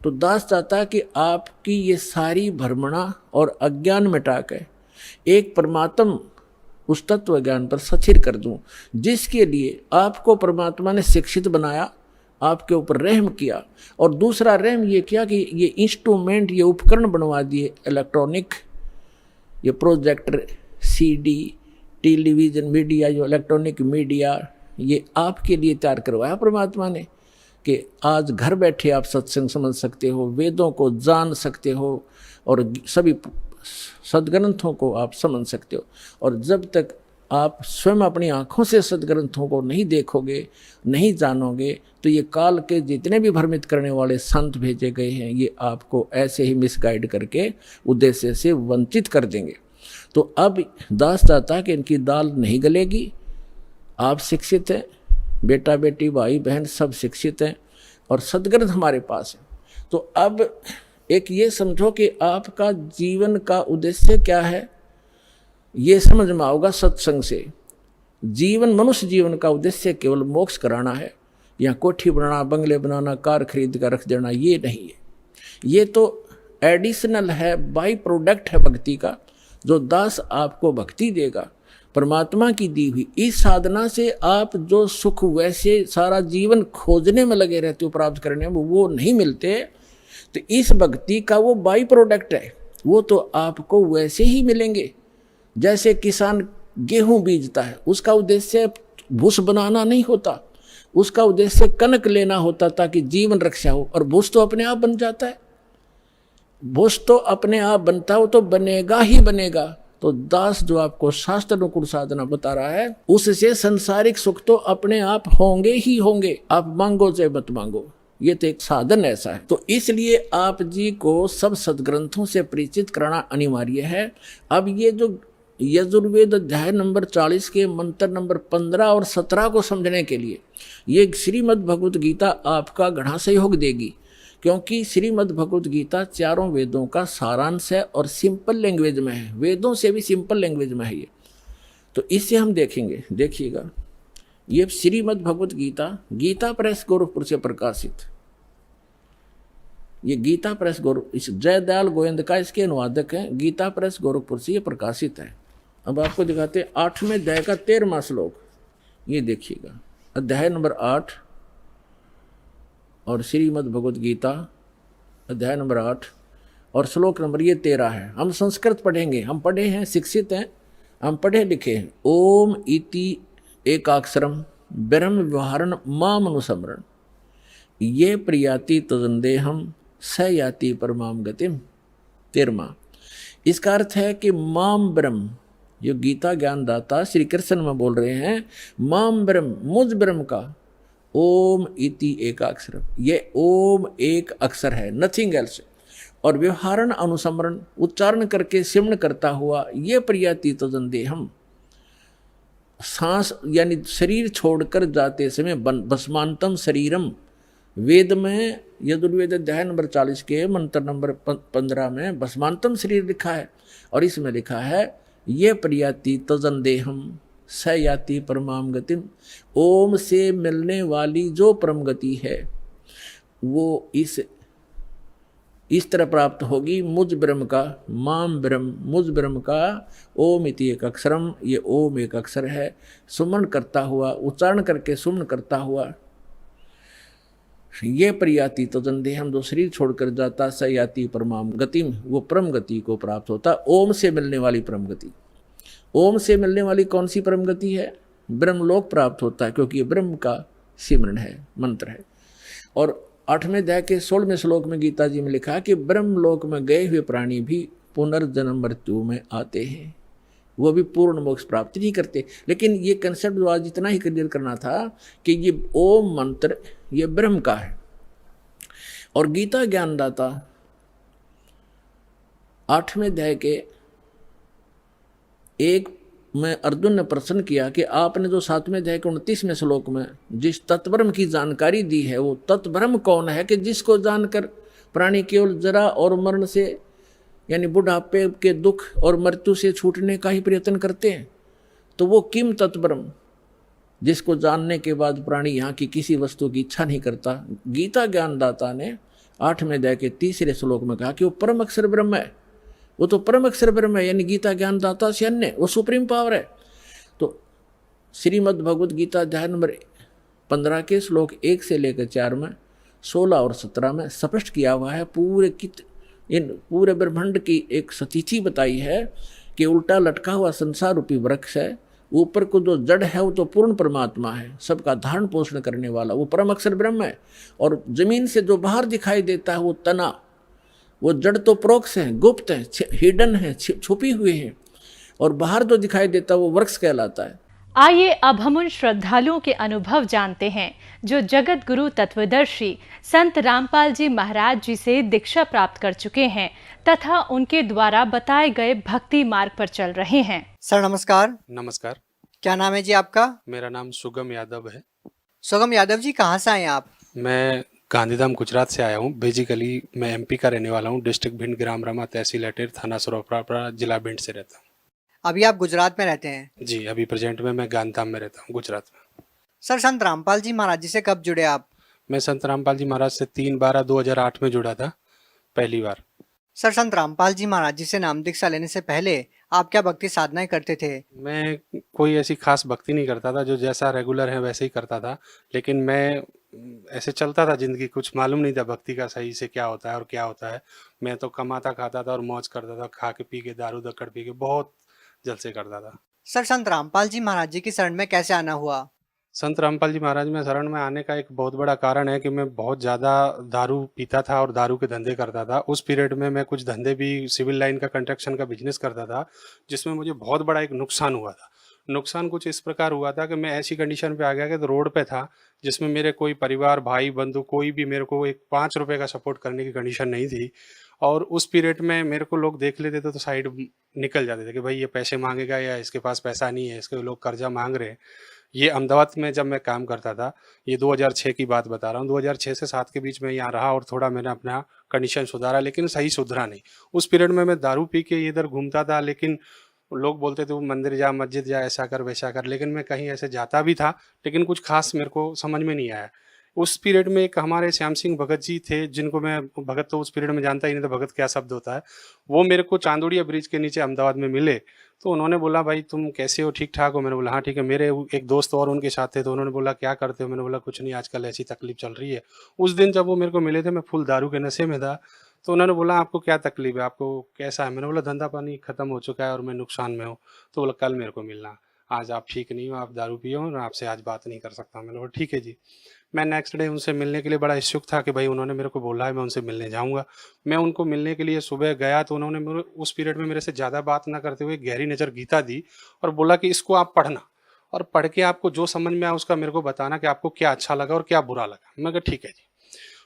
तो दास चाहता है कि आपकी ये सारी भ्रमणा और अज्ञान मिटा कर एक परमात्म उस तत्व ज्ञान पर स्थिर कर दूं, जिसके लिए आपको परमात्मा ने शिक्षित बनाया, आपके ऊपर रहम किया। और दूसरा रहम ये किया कि ये इंस्ट्रूमेंट, ये उपकरण बनवा दिए इलेक्ट्रॉनिक, ये प्रोजेक्टर, सीडी, टेलीविज़न मीडिया, जो इलेक्ट्रॉनिक मीडिया, ये आपके लिए तैयार करवाया परमात्मा ने कि आज घर बैठे आप सत्संग समझ सकते हो, वेदों को जान सकते हो और सभी सदग्रंथों को आप समझ सकते हो। और जब तक आप स्वयं अपनी आँखों से सदग्रंथों को नहीं देखोगे, नहीं जानोगे, तो ये काल के जितने भी भ्रमित करने वाले संत भेजे गए हैं, ये आपको ऐसे ही मिसगाइड करके उद्देश्य से वंचित कर देंगे। तो अब दास चाहता कि इनकी दाल नहीं गलेगी। आप शिक्षित हैं, बेटा बेटी भाई बहन सब शिक्षित हैं और सदग्रंथ हमारे पास है। तो अब एक ये समझो कि आपका जीवन का उद्देश्य क्या है, ये समझ में आओगा सत्संग से। जीवन, मनुष्य जीवन का उद्देश्य केवल मोक्ष कराना है, या कोठी बनाना, बंगले बनाना, कार खरीद कर रख देना, ये नहीं है। ये तो एडिशनल है, बाई प्रोडक्ट है भक्ति का, जो दास आपको भक्ति देगा परमात्मा की दी हुई। इस साधना से आप जो सुख वैसे सारा जीवन खोजने में लगे रहते हो, प्राप्त करने में, वो नहीं मिलते। तो इस भक्ति का वो बाई प्रोडक्ट है, वो तो आपको वैसे ही मिलेंगे। जैसे किसान गेहूं बीजता है, उसका उद्देश्य भूस बनाना नहीं होता, उसका उद्देश्य कनक लेना होता ताकि जीवन रक्षा हो, और भूस तो अपने आप बन जाता है। भूस तो अपने आप बनता हो तो बनेगा ही बनेगा। तो दास जो आपको शास्त्र अनुकूल साधना बता रहा है, उससे संसारिक सुख तो अपने आप होंगे ही होंगे, आप मांगो चाहे मत मांगो, ये तो एक साधन ऐसा है। तो इसलिए आप जी को सब सदग्रंथों से परिचित कराना अनिवार्य है। अब ये जो यजुर्वेद अध्याय नंबर 40 के मंत्र नंबर 15 और 17 को समझने के लिए ये श्रीमद् भगवत गीता आपका घना सहयोग देगी, क्योंकि श्रीमद् भगवत गीता चारों वेदों का सारांश है और सिंपल लैंग्वेज में है, वेदों से भी सिंपल लैंग्वेज में है ये। तो इससे हम देखेंगे, देखिएगा, ये श्रीमद् भगवत गीता गीता प्रेस गोरखपुर से प्रकाशित, ये गीता प्रेस गोरखपुर, इस जयदयाल गोविंद का इसके अनुवादक हैं, गीता प्रेस गोरखपुर से ये प्रकाशित है। अब आपको दिखाते हैं 8वें अध्याय का 13वां श्लोक, ये देखिएगा, अध्याय नंबर 8 और श्रीमद् भगवत गीता अध्याय नंबर 8 और श्लोक नंबर ये 13 है। हम संस्कृत पढ़ेंगे, हम पढ़े हैं, शिक्षित हैं, हम पढ़े लिखे हैं। ओम इति एकाक्षरम ब्रह्म व्यवहारण माम अनुसमरण ये प्रियाति तजंदेहम स याति परमाम गतिम। 13वां, इसका अर्थ है कि माम ब्रह्म, जो गीता ज्ञानदाता श्री कृष्ण में बोल रहे हैं, माम ब्रह्म, मुझ ब्रह्म का, ओम इति एकाक्षर, ये ओम एक अक्षर है, नथिंग एल्स। और व्यवहारण अनुसमरण, उच्चारण करके सिमरण करता हुआ, ये प्रियाति तजंदेहम, सांस यानी शरीर छोड़कर जाते समय भस्मांतम शरीरम, वेद में यजुर्वेद अध्याय नंबर 40 के मंत्र नंबर 15 में भस्मांतम शरीर लिखा है, और इसमें लिखा है ये प्रयाति तजन देहम स याति परमाम गतिम। ओम से मिलने वाली जो परम गति है वो इस तरह प्राप्त होगी, मुझ ब्रह्म का, माम ब्रह्म, मुझ ब्रह्म का ओम इति एक अक्षरम, ये ओम एक अक्षर है, सुमन करता हुआ, उच्चारण करके सुमन करता हुआ, ये प्रयाति तो जंदे हम जो शरीर छोड़कर जाता स याति परमाम गतिम, वो परम गति को प्राप्त होता। ओम से मिलने वाली परम गति, ओम से मिलने वाली कौन सी परम गति है? ब्रह्मलोक प्राप्त होता है, क्योंकि ये ब्रह्म का सिमरन है, मंत्र है। और 8वें अध्याय के 16वें श्लोक में गीता जी में लिखा कि ब्रह्मलोक में गए हुए प्राणी भी पुनर्जन्म मृत्यु में आते हैं, वो भी पूर्ण मोक्ष प्राप्ति नहीं करते। लेकिन ये कंसेप्ट जो आज इतना ही क्लियर करना था कि ये ओम मंत्र ये ब्रह्म का है। और गीता ज्ञानदाता 8वें अध्याय के 1 में अर्जुन ने प्रश्न किया कि आपने जो 7वें अध्याय के 29वें श्लोक में जिस तत्ब्रह्म की जानकारी दी है, वो तत्ब्रह्म कौन है कि जिसको जानकर प्राणी केवल जरा और मरण से यानी बुढ़ापे के दुख और मृत्यु से छूटने का ही प्रयत्न करते हैं? तो वो किम तत्ब्रह्म जिसको जानने के बाद प्राणी यहाँ की किसी वस्तु की इच्छा नहीं करता। गीता ज्ञानदाता ने 8वें अध्याय के 3रे श्लोक में कहा कि वो परम अक्षर ब्रह्म है, वो तो परम अक्षर ब्रह्म है, यानी गीता ज्ञानदाता से अन्य वो सुप्रीम पावर है। तो श्रीमद् भगवद गीता अध्याय नंबर 15 के श्लोक 1 से लेकर 4 में 16 और 17 में स्पष्ट किया हुआ है। इन पूरे ब्रह्मांड की एक सतीथि बताई है कि उल्टा लटका हुआ संसार रूपी वृक्ष है, ऊपर को जो जड़ है वो तो पूर्ण परमात्मा है, सबका धारण पोषण करने वाला वो परम अक्षर ब्रह्म है। और जमीन से जो बाहर दिखाई देता है वो तना, वो जड़ तो प्रोक्ष है, गुप्त है, हिडन है, छुपी हुई है, और बाहर जो दिखाई देता है वो वृक्ष कहलाता है। आइए अब हम उन श्रद्धालुओं के अनुभव जानते हैं जो जगत गुरु तत्वदर्शी संत रामपाल जी महाराज जी से दीक्षा प्राप्त कर चुके हैं तथा उनके द्वारा बताए गए भक्ति मार्ग पर चल रहे हैं। सर नमस्कार। नमस्कार। क्या नाम है जी आपका? मेरा नाम सुगम यादव है। सुगम यादव जी कहाँ से आए आप? मैं गांधीधाम गुजरात से आया हूँ। बेसिकली मैं एमपी का रहने वाला हूँ। डिस्ट्रिक्ट भिंड, ग्राम रमा, तहसील अटेर, थाना सरोपरा, जिला भिंड से रहता हूँ। अभी आप गुजरात में रहते हैं? जी, अभी प्रेजेंट में मैं गांधीधाम में रहता हूँ, गुजरात में। सर संत रामपाल जी महाराज जी से कब जुड़े आप? मैं संत रामपाल जी महाराज से 3/12/2008 में जुड़ा था पहली बार। सर संत रामपाल जी महाराज जी से नाम दीक्षा लेने से पहले आप क्या भक्ति साधनाएं करते थे? मैं कोई ऐसी खास भक्ति नहीं करता था, जो जैसा रेगुलर है वैसे ही करता था। लेकिन मैं ऐसे चलता था जिंदगी, कुछ मालूम नहीं था भक्ति का सही से क्या होता है और क्या होता है। मैं तो कमाता खाता था और मौज करता था, खा के पी के, दारू दक्कड़ पी के बहुत जलसे करता था। सर संत रामपाल जी महाराज जी की शरण में कैसे आना हुआ? संत रामपाल जी महाराज में शरण में आने का एक बहुत बड़ा कारण है कि मैं बहुत ज़्यादा दारू पीता था और दारू के धंधे करता था। उस पीरियड में मैं कुछ धंधे भी, सिविल लाइन का, कंस्ट्रक्शन का बिजनेस करता था, जिसमें मुझे बहुत बड़ा एक नुकसान हुआ था। नुकसान कुछ इस प्रकार हुआ था कि मैं ऐसी कंडीशन पे आ गया कि तो रोड पे था, जिसमें मेरे कोई परिवार, भाई बंधु, कोई भी मेरे को एक 5 रुपए का सपोर्ट करने की कंडीशन नहीं थी। और उस पीरियड में मेरे को लोग देख लेते थे तो साइड निकल जाते थे कि भाई ये पैसे मांगेगा या इसके पास पैसा नहीं है, इसके लोग कर्जा मांग रहे हैं। ये अहमदाबाद में जब मैं काम करता था, ये 2006 की बात बता रहा हूँ, 2006 से 7 के बीच में यहाँ रहा और थोड़ा मैंने अपना कंडीशन सुधारा, लेकिन सही सुधरा नहीं। उस पीरियड में मैं दारू पी के इधर घूमता था, लेकिन लोग बोलते थे वो मंदिर जा, मस्जिद जा, ऐसा कर वैसा कर, लेकिन मैं कहीं ऐसे जाता भी था, लेकिन कुछ खास मेरे को समझ में नहीं आया। उस पीरियड में एक हमारे श्याम सिंह भगत जी थे, जिनको मैं, भगत तो उस पीरियड में जानता ही नहीं था भगत क्या शब्द होता है। वो मेरे को चांदोड़िया ब्रिज के नीचे अहमदाबाद में मिले, तो उन्होंने बोला भाई तुम कैसे हो, ठीक ठाक हो? मैंने बोला हाँ ठीक है। मेरे एक दोस्त और उनके साथ थे, तो उन्होंने बोला क्या करते हो? मैंने बोला कुछ नहीं, आजकल ऐसी तकलीफ चल रही है। उस दिन जब वो मेरे को मिले थे, मैं फुल दारू के नशे में था, तो उन्होंने बोला आपको क्या तकलीफ है, आपको कैसा है? मैंने बोला धंधा पानी खत्म हो चुका है और मैं नुकसान में हूँ। तो बोला कल मेरे को मिलना, आज आप ठीक नहीं हो, आप दारू पिए हो और आपसे आज बात नहीं कर सकता। मैंने बोला ठीक है जी। मैं नेक्स्ट डे उनसे मिलने के लिए बड़ा इच्छुक था कि भाई उन्होंने मेरे को बोला है मैं उनसे मिलने जाऊंगा। मैं उनको मिलने के लिए सुबह गया, तो उन्होंने मेरे उस पीरियड में मेरे से ज़्यादा बात ना करते हुए गहरी नज़र गीता दी और बोला कि इसको आप पढ़ना और पढ़ के आपको जो समझ में आया उसका मेरे को बताना कि आपको क्या अच्छा लगा और क्या बुरा लगा। मैं कहा ठीक है जी।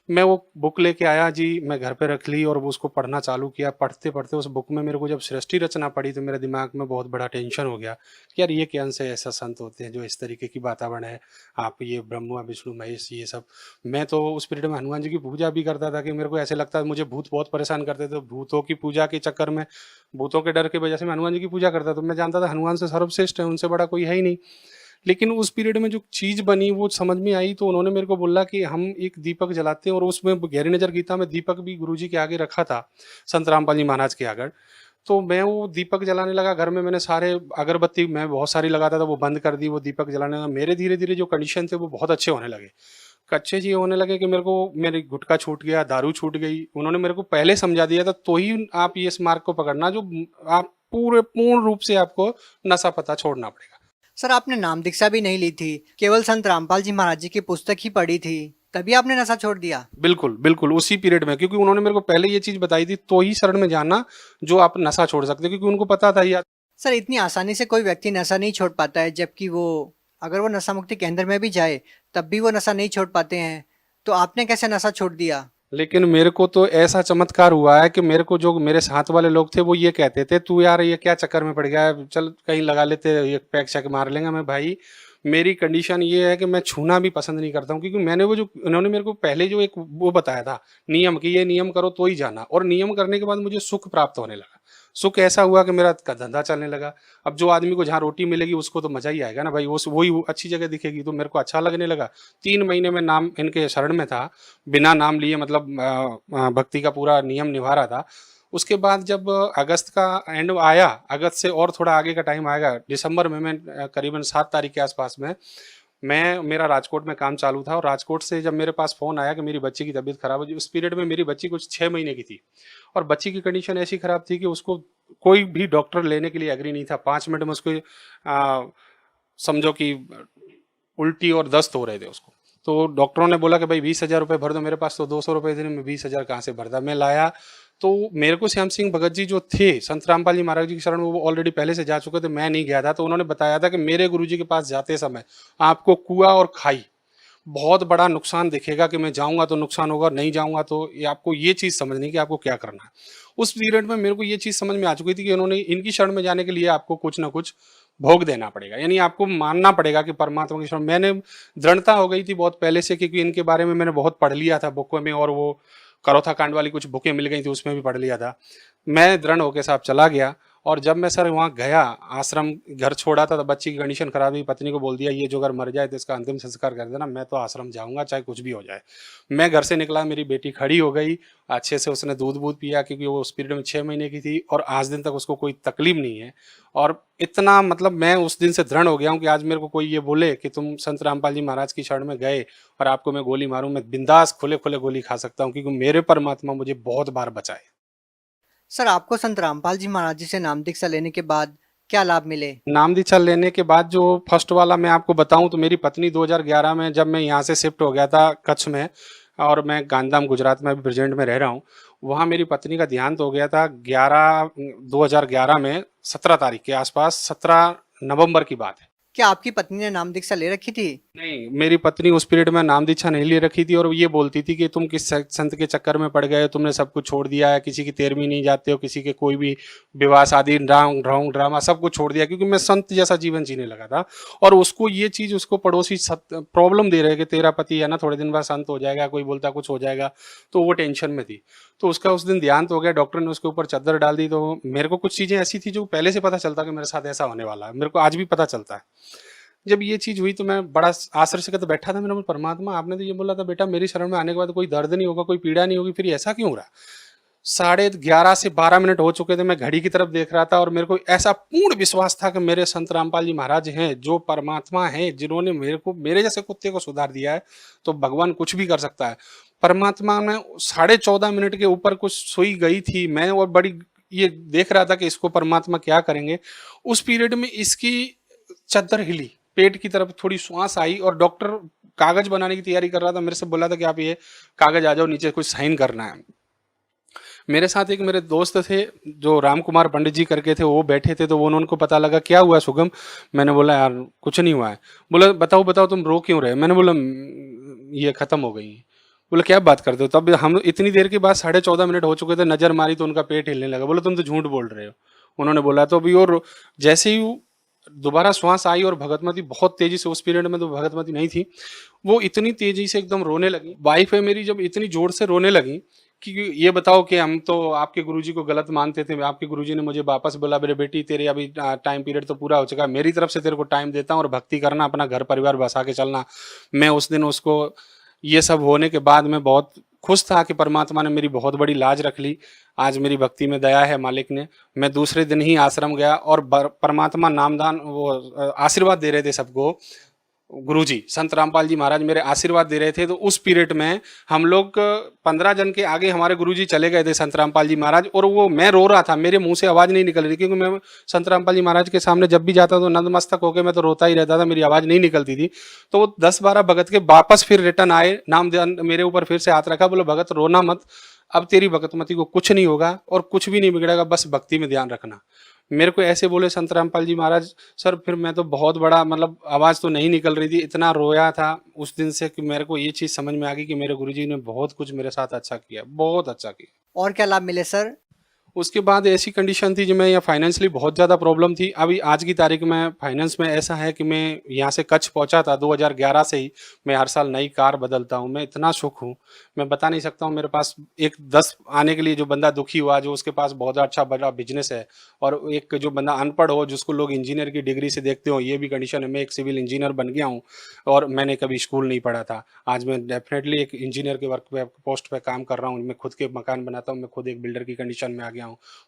मैं वो बुक लेके आया जी, मैं घर पे रख ली और वो उसको पढ़ना चालू किया। पढ़ते-पढ़ते उस बुक में मेरे को जब सृष्टि रचना पड़ी तो मेरे दिमाग में बहुत बड़ा टेंशन हो गया कि यार ये कौन से ऐसा संत होते हैं जो इस तरीके की वातावरण है, आप ये ब्रह्मा, विष्णु, महेश ये सब। मैं तो उस पीरियड में हनुमान जी की पूजा भी करता था कि मेरे को ऐसे लगता है, मुझे भूत बहुत परेशान करते थे। भूतों की पूजा के चक्कर में, भूतों के डर की वजह से मैं हनुमान जी की पूजा करता था। तो मैं जानता था हनुमान से सर्वश्रेष्ठ है, उनसे बड़ा कोई है ही नहीं। लेकिन उस पीरियड में जो चीज़ बनी वो समझ में आई, तो उन्होंने मेरे को बोला कि हम एक दीपक जलाते हैं, और उसमें गहरी नज़र गीता में दीपक भी गुरुजी के आगे रखा था, संत रामपाल जी महाराज के आगे। तो मैं वो दीपक जलाने लगा घर में। मैंने सारे अगरबत्ती मैं बहुत सारी लगाता था, वो बंद कर दी, वो दीपक जलाने लगा। मेरे धीरे-धीरे जो कंडीशन थे वो बहुत अच्छे होने लगे। अच्छे ये होने लगे कि मेरे को मेरी गुटखा छूट गया, दारू छूट गई। उन्होंने मेरे को पहले समझा दिया था, तो ही आप ये इस मार्ग को पकड़ना जो आप पूर्ण रूप से आपको नशा पता छोड़ना पड़ेगा। सर, आपने नाम दीक्षा भी नहीं ली थी, केवल संत रामपाल जी महाराज जी की पुस्तक ही पढ़ी थी, तभी आपने नशा छोड़ दिया? बिल्कुल, बिल्कुल उसी पीरियड में, क्योंकि उन्होंने मेरे को पहले ये चीज़ बताई थी, तो ही शरण में जाना जो आप नशा छोड़ सकते हो, क्योंकि उनको पता था या सर, इतनी आसानी से कोई व्यक्ति नशा नहीं छोड़ पाता है, जबकि वो अगर वो नशा मुक्ति केंद्र में भी जाए तब भी वो नशा नहीं छोड़ पाते हैं, तो आपने कैसे नशा छोड़ दिया? लेकिन मेरे को तो ऐसा चमत्कार हुआ है कि मेरे को जो मेरे साथ वाले लोग थे वो ये कहते थे, तू यार ये क्या चक्कर में पड़ गया है, चल कहीं लगा लेते, ये पैक शैक मार लेंगे। मैं भाई, मेरी कंडीशन ये है कि मैं छूना भी पसंद नहीं करता हूँ, क्योंकि मैंने वो जो उन्होंने मेरे को पहले जो एक वो बताया था नियम, कि ये नियम करो तो ही जाना, और नियम करने के बाद मुझे सुख प्राप्त होने लगा। सुख ऐसा हुआ कि मेरा धंधा चलने लगा। अब जो आदमी को जहाँ रोटी मिलेगी उसको तो मजा ही आएगा ना भाई, वही अच्छी जगह दिखेगी, तो मेरे को अच्छा लगने लगा। 3 महीने में नाम इनके शरण में था, बिना नाम लिए, मतलब भक्ति का पूरा नियम निभा रहा था। उसके बाद जब अगस्त का एंड आया, अगस्त से और थोड़ा आगे का टाइम आएगा, दिसंबर में मैं करीबन 7 तारीख के आसपास में मेरा राजकोट में काम चालू था, और राजकोट से जब मेरे पास फ़ोन आया कि मेरी बच्ची की तबीयत ख़राब है। उस पीरियड में मेरी बच्ची कुछ 6 महीने की थी, और बच्ची की कंडीशन ऐसी ख़राब थी कि उसको कोई भी डॉक्टर लेने के लिए एग्री नहीं था। 5 मिनट में उसको समझो कि उल्टी और दस्त हो रहे थे उसको। तो डॉक्टरों ने बोला कि भाई 20,000 रुपये भर दो। मेरे पास तो 200 रुपये थे, मैं 20,000 कहाँ से भरता। मैं लाया, तो मेरे को श्याम सिंह भगत जी जो थे संत रामपाल जी महाराज जी की शरण में, वो ऑलरेडी पहले से जा चुके थे, मैं नहीं गया था। तो उन्होंने बताया था कि मेरे गुरुजी के पास जाते समय आपको कुआं और खाई बहुत बड़ा नुकसान दिखेगा, कि मैं जाऊंगा तो नुकसान होगा, नहीं जाऊंगा तो ये आपको ये चीज़ समझनी कि आपको क्या करना है। उस पीरियड में मेरे को ये चीज़ समझ में आ चुकी थी कि इन्होंने इनकी शरण में जाने के लिए आपको कुछ ना कुछ भोग देना पड़ेगा, यानी आपको मानना पड़ेगा कि परमात्मा की शरण। मैंने दृढ़ता हो गई थी बहुत पहले से, क्योंकि इनके बारे में मैंने बहुत पढ़ लिया था बुकों में, और वो करोथा कांड वाली कुछ बुकें मिल गई थी, उसमें भी पढ़ लिया था। मैं दृढ़ होकर साहब चला गया, और जब मैं सर वहाँ गया, आश्रम घर छोड़ा था, तो बच्ची की कंडीशन खराब हुई। पत्नी को बोल दिया ये जो अगर मर जाए तो इसका अंतिम संस्कार कर देना, मैं तो आश्रम जाऊंगा चाहे कुछ भी हो जाए। मैं घर से निकला, मेरी बेटी खड़ी हो गई, अच्छे से उसने दूध बूध पिया, क्योंकि वो उस पीरियड में 6 महीने की थी, और आज दिन तक उसको कोई तकलीफ नहीं है। और इतना मतलब मैं उस दिन से दृढ़ हो गया हूँ कि आज मेरे को कोई ये बोले कि तुम संत रामपाल जी महाराज की शरण में गए और आपको मैं गोली मारूं, मैं बिंदास खुले खुले गोली खा सकता हूँ, क्योंकि मेरे परमात्मा मुझे बहुत बार बचाए। सर, आपको संत रामपाल जी महाराज जी से नाम दीक्षा लेने के बाद क्या लाभ मिले? नाम दीक्षा लेने के बाद जो फर्स्ट वाला मैं आपको बताऊं, तो मेरी पत्नी 2011 में जब मैं यहाँ से शिफ्ट हो गया था कच्छ में, और मैं गांधीधाम गुजरात में अभी प्रेजेंट में रह रहा हूँ, वहाँ मेरी पत्नी का देहांत हो गया था 2011 में 17 तारीख के आसपास, 17 नवंबर की बात है। क्या आपकी पत्नी ने नाम दीक्षा ले रखी थी? नहीं, मेरी पत्नी उस पीरियड में नाम दीक्षा नहीं ले रखी थी, और ये बोलती थी कि तुम किस संत के चक्कर में पड़ गए, तुमने सब कुछ छोड़ दिया है, किसी की 13वीं नहीं जाते हो, किसी के कोई भी विवाह शादी ढोंग ड्रामा सब कुछ छोड़ दिया, क्योंकि मैं संत जैसा जीवन जीने लगा था। और उसको ये चीज़, उसको पड़ोसी प्रॉब्लम दे रहे कि तेरा पति है ना थोड़े दिन बाद संत हो जाएगा, कोई बोलता कुछ हो जाएगा, तो वो टेंशन में थी। तो उसका उस दिन देहांत हो गया, डॉक्टर ने उसके ऊपर चादर डाल दी। तो मेरे को कुछ चीज़ें ऐसी थी जो पहले से पता चलता कि मेरे साथ ऐसा होने वाला है, मेरे को आज भी पता चलता है। जब ये चीज़ हुई तो मैं बड़ा आश्चर्य से बैठा था। मैंने परमात्मा, आपने तो ये बोला था बेटा मेरी शरण में आने के बाद कोई दर्द नहीं होगा, कोई पीड़ा नहीं होगी, फिर ऐसा क्यों हो रहा? 11:30 से 12 मिनट हो चुके थे, मैं घड़ी की तरफ देख रहा था, और मेरे को ऐसा पूर्ण विश्वास था कि मेरे संत रामपाल जी महाराज हैं, जो परमात्मा हैं, जिन्होंने मेरे को, मेरे जैसे कुत्ते को सुधार दिया है, तो भगवान कुछ भी कर सकता है। परमात्मा में 14.5 मिनट के ऊपर कुछ सुई गई थी मैं, और बड़ी ये देख रहा था कि इसको परमात्मा क्या करेंगे। उस पीरियड में इसकी चद्दर हिली, पेट की तरफ थोड़ी श्वास आई, और डॉक्टर कागज बनाने की तैयारी कर रहा था। मेरे से बोला था कि आप ये कागज आ जाओ नीचे, कुछ साइन करना है। मेरे साथ एक मेरे दोस्त थे जो राम कुमार पंडित जी करके थे, वो बैठे थे। तो वो उनको पता लगा क्या हुआ सुगम, मैंने बोला यार कुछ नहीं हुआ है। बोला बताओ बताओ तुम रो क्यों रहे? मैंने बोला ये खत्म हो गई। बोले क्या बात करते हो? तब हम इतनी देर के बाद 14.5 मिनट हो चुके थे, नजर मारी तो उनका पेट हिलने लगा। बोले तुम तो झूठ बोल रहे हो, उन्होंने बोला। तो अभी और जैसे ही दोबारा श्वास आई और भगतमती बहुत तेजी से, उस पीरियड में तो भगतमती नहीं थी, वो इतनी तेजी से एकदम रोने लगी। वाइफ है मेरी जब इतनी जोर से रोने लगी कि ये बताओ कि हम तो आपके गुरुजी को गलत मानते थे, आपके गुरुजी ने मुझे वापस बोला मेरे बेटी तेरे अभी टाइम पीरियड तो पूरा हो चुका है, मेरी तरफ से तेरे को टाइम देता हूँ और भक्ति करना, अपना घर परिवार बसा के चलना। मैं उस दिन उसको, ये सब होने के बाद मैं बहुत खुश था कि परमात्मा ने मेरी बहुत बड़ी लाज रख ली। आज मेरी भक्ति में दया है मालिक ने। मैं दूसरे दिन ही आश्रम गया और परमात्मा नामदान वो आशीर्वाद दे रहे थे सबको। गुरुजी संत रामपाल जी महाराज मेरे आशीर्वाद दे रहे थे। तो उस पीरियड में हम लोग 15 जन के आगे हमारे गुरुजी चले गए थे संत रामपाल जी महाराज, और वो मैं रो रहा था, मेरे मुंह से आवाज नहीं निकल रही, क्योंकि मैं संत रामपाल जी महाराज के सामने जब भी जाता तो नतमस्तक होकर मैं तो रोता ही रहता था, मेरी आवाज नहीं निकलती थी। तो वो 10-12 भगत के वापस फिर रिटर्न आए, नाम मेरे ऊपर फिर से हाथ रखा, बोले भगत रोना मत, अब तेरी भगतमती को कुछ नहीं होगा और कुछ भी नहीं बिगड़ेगा, बस भक्ति में ध्यान रखना। मेरे को ऐसे बोले संत रामपाल जी महाराज। सर फिर मैं तो बहुत बड़ा, मतलब आवाज़ तो नहीं निकल रही थी, इतना रोया था उस दिन से कि मेरे को ये चीज़ समझ में आ गई कि मेरे गुरुजी ने बहुत कुछ मेरे साथ अच्छा किया, बहुत अच्छा किया। और क्या लाभ मिले सर? उसके बाद ऐसी कंडीशन थी जो मैं यहाँ फाइनेंशियली बहुत ज़्यादा प्रॉब्लम थी। अभी आज की तारीख में फाइनेंस में ऐसा है कि मैं यहाँ से कच्छ पहुँचा था 2011 से ही मैं हर साल नई कार बदलता हूँ। मैं इतना सुख हूँ, मैं बता नहीं सकता हूँ। मेरे पास एक 10 आने के लिए जो बंदा दुखी हुआ, जो उसके पास बहुत अच्छा बड़ा बिजनेस है, और एक जो बंदा अनपढ़ हो जिसको लोग इंजीनियर की डिग्री से देखते हो, ये भी कंडीशन है। मैं एक सिविल इंजीनियर बन गया हूँ और मैंने कभी स्कूल नहीं पढ़ा था। आज मैं डेफिनेटली एक इंजीनियर के वर्क पे पोस्ट पे काम कर रहा हूँ। मैं खुद के मकान बनाता हूँ, मैं खुद एक बिल्डर की कंडीशन में आ गया हूँ,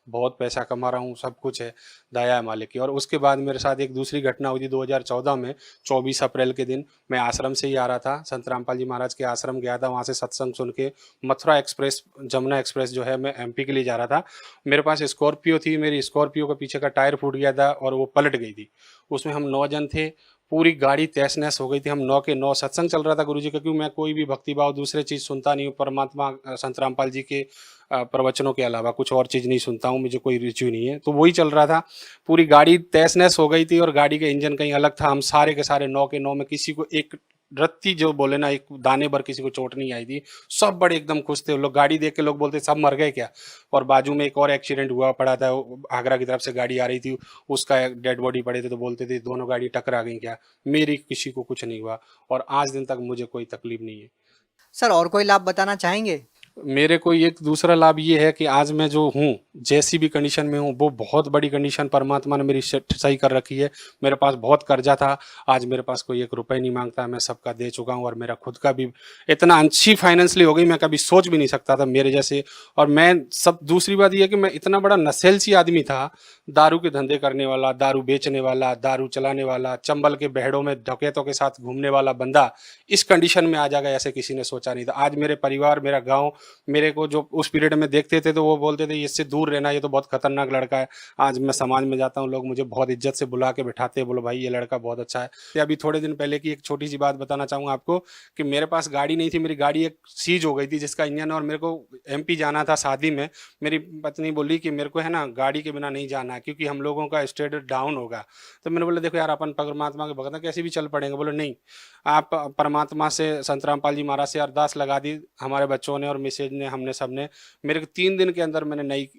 बहुत पैसा कमा रहा हूँ, सब कुछ है, दया है मालिक की। और उसके बाद मेरे साथ एक दूसरी घटना हुई थी 2014 में 24 अप्रैल के दिन। मैं आश्रम से ही आ रहा था, संत रामपाल जी महाराज के आश्रम गया था, वहाँ से सत्संग सुन के मथुरा एक्सप्रेस, जमुना एक्सप्रेस जो है, मैं एमपी के लिए जा रहा था। मेरे पास स्कॉर्पियो थी, मेरी स्कॉर्पियो का पीछे का टायर फूट गया था और वो पलट गई थी। उसमें हम 9 जन थे, पूरी गाड़ी तहस नहस हो गई थी। हम 9 के 9 सत्संग चल रहा था गुरुजी का, क्योंकि मैं कोई भी भक्तिभाव दूसरे चीज़ सुनता नहीं हूँ, परमात्मा संत रामपाल जी के प्रवचनों के अलावा कुछ और चीज़ नहीं सुनता हूँ, मुझे कोई रुचि नहीं है। तो वही चल रहा था, पूरी गाड़ी तहस नहस हो गई थी और गाड़ी का इंजन कहीं अलग था। हम सारे के सारे 9 के 9 में किसी को एक रत्ती जो बोले ना, एक दाने भर किसी को चोट नहीं आई थी। सब बड़े एकदम खुश थे। लोग गाड़ी देख के लोग बोलते सब मर गए क्या। और बाजू में एक और एक्सीडेंट हुआ पड़ा था, आगरा की तरफ से गाड़ी आ रही थी, उसका डेड बॉडी पड़े थे, तो बोलते थे दोनों गाड़ी टकरा गई क्या। मेरी किसी को कुछ नहीं हुआ और आज दिन तक मुझे कोई तकलीफ नहीं है। सर और कोई लाभ बताना चाहेंगे? मेरे को एक दूसरा लाभ ये है कि आज मैं जो हूँ, जैसी भी कंडीशन में हूँ, वो बहुत बड़ी कंडीशन परमात्मा ने मेरी सही कर रखी है। मेरे पास बहुत कर्जा था, आज मेरे पास कोई 1 रुपये नहीं मांगता, मैं सबका दे चुका हूँ। और मेरा खुद का भी इतना अच्छी फाइनेंशियली हो गई, मैं कभी सोच भी नहीं सकता था मेरे जैसे। और मैं सब, दूसरी बात यह है कि मैं इतना बड़ा नशेलसी आदमी था, दारू के धंधे करने वाला, दारू बेचने वाला, दारू चलाने वाला, चंबल के बहड़ों में डकैतों के साथ घूमने वाला बंदा इस कंडीशन में आ जाएगा, ऐसे किसी ने सोचा नहीं था। आज मेरे परिवार, मेरा गाँव मेरे को जो उस पीरियड में देखते थे तो वो बोलते थे इससे दूर रहना, ये तो बहुत खतरनाक लड़का है। आज मैं समाज में जाता हूँ, लोग मुझे बहुत इज्जत से बुला के बैठाते हैं, बोलो भाई ये लड़का बहुत अच्छा है। अभी थोड़े दिन पहले की एक छोटी सी बात बताना चाहूँगा आपको कि मेरे पास गाड़ी नहीं थी, मेरी गाड़ी एक सीज हो गई थी जिसका इंजन, और मेरे को एमपी जाना था शादी में। मेरी पत्नी बोली कि मेरे को है ना गाड़ी के बिना नहीं जाना है, क्योंकि हम लोगों का स्टेटस डाउन होगा। तो मैंने बोला देखो यार, अपन परमात्मा के भक्त कैसे भी चल पड़ेंगे। बोले नहीं, आप परमात्मा से, संत रामपाल जी महाराज से अरदास लगा दी हमारे बच्चों ने और मिसेज ने, हमने सबने। मेरे को 3 दिन के अंदर मैंने नई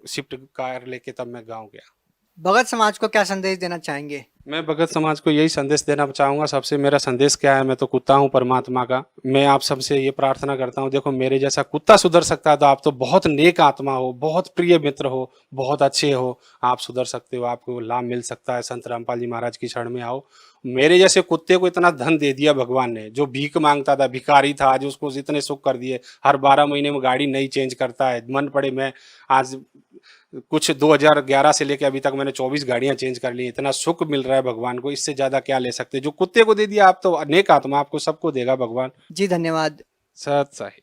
शिफ्ट कार लेके तब मैं गांव गया। भगत समाज को क्या संदेश देना चाहेंगे? मैं भगत समाज को यही संदेश देना चाहूँगा। सबसे मेरा संदेश क्या है, मैं तो कुत्ता हूँ परमात्मा का। मैं आप सबसे ये प्रार्थना करता हूँ, देखो मेरे जैसा कुत्ता सुधर सकता है तो आप तो बहुत नेक आत्मा हो, बहुत प्रिय मित्र हो, बहुत अच्छे हो, आप सुधर सकते हो, आपको लाभ मिल सकता है। संत रामपाल जी महाराज की शरण में आओ। मेरे जैसे कुत्ते को इतना धन दे दिया भगवान ने, जो भीख मांगता था, भिखारी था, आज उसको इतने सुख कर दिए। हर 12 महीने में गाड़ी नई चेंज करता है, मन पड़े। मैं आज कुछ 2011 से लेके अभी तक मैंने 24 गाड़ियां चेंज कर ली। इतना सुख मिल रहा है भगवान को, इससे ज्यादा क्या ले सकते। जो कुत्ते को दे दिया आप तो अनेक आत्मा, आपको सबको देगा भगवान जी। धन्यवाद। सत साहिब।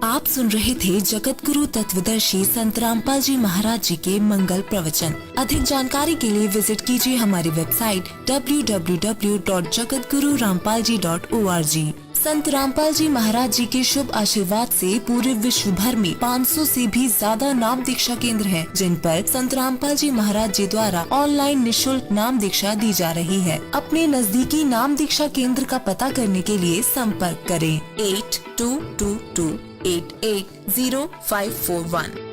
आप सुन रहे थे जगत गुरु तत्वदर्शी संत रामपाल जी महाराज जी के मंगल प्रवचन। अधिक जानकारी के लिए विजिट कीजिए हमारी वेबसाइट www.jagatgururampalji.org। संत रामपाल जी महाराज जी के शुभ आशीर्वाद से पूरे विश्व भर में 500 से भी ज्यादा नाम दीक्षा केंद्र हैं, जिन पर संत रामपाल जी महाराज जी द्वारा ऑनलाइन निशुल्क नाम दीक्षा दी जा रही है। अपने नजदीकी नाम दीक्षा केंद्र का पता करने के लिए संपर्क करें 8222880541।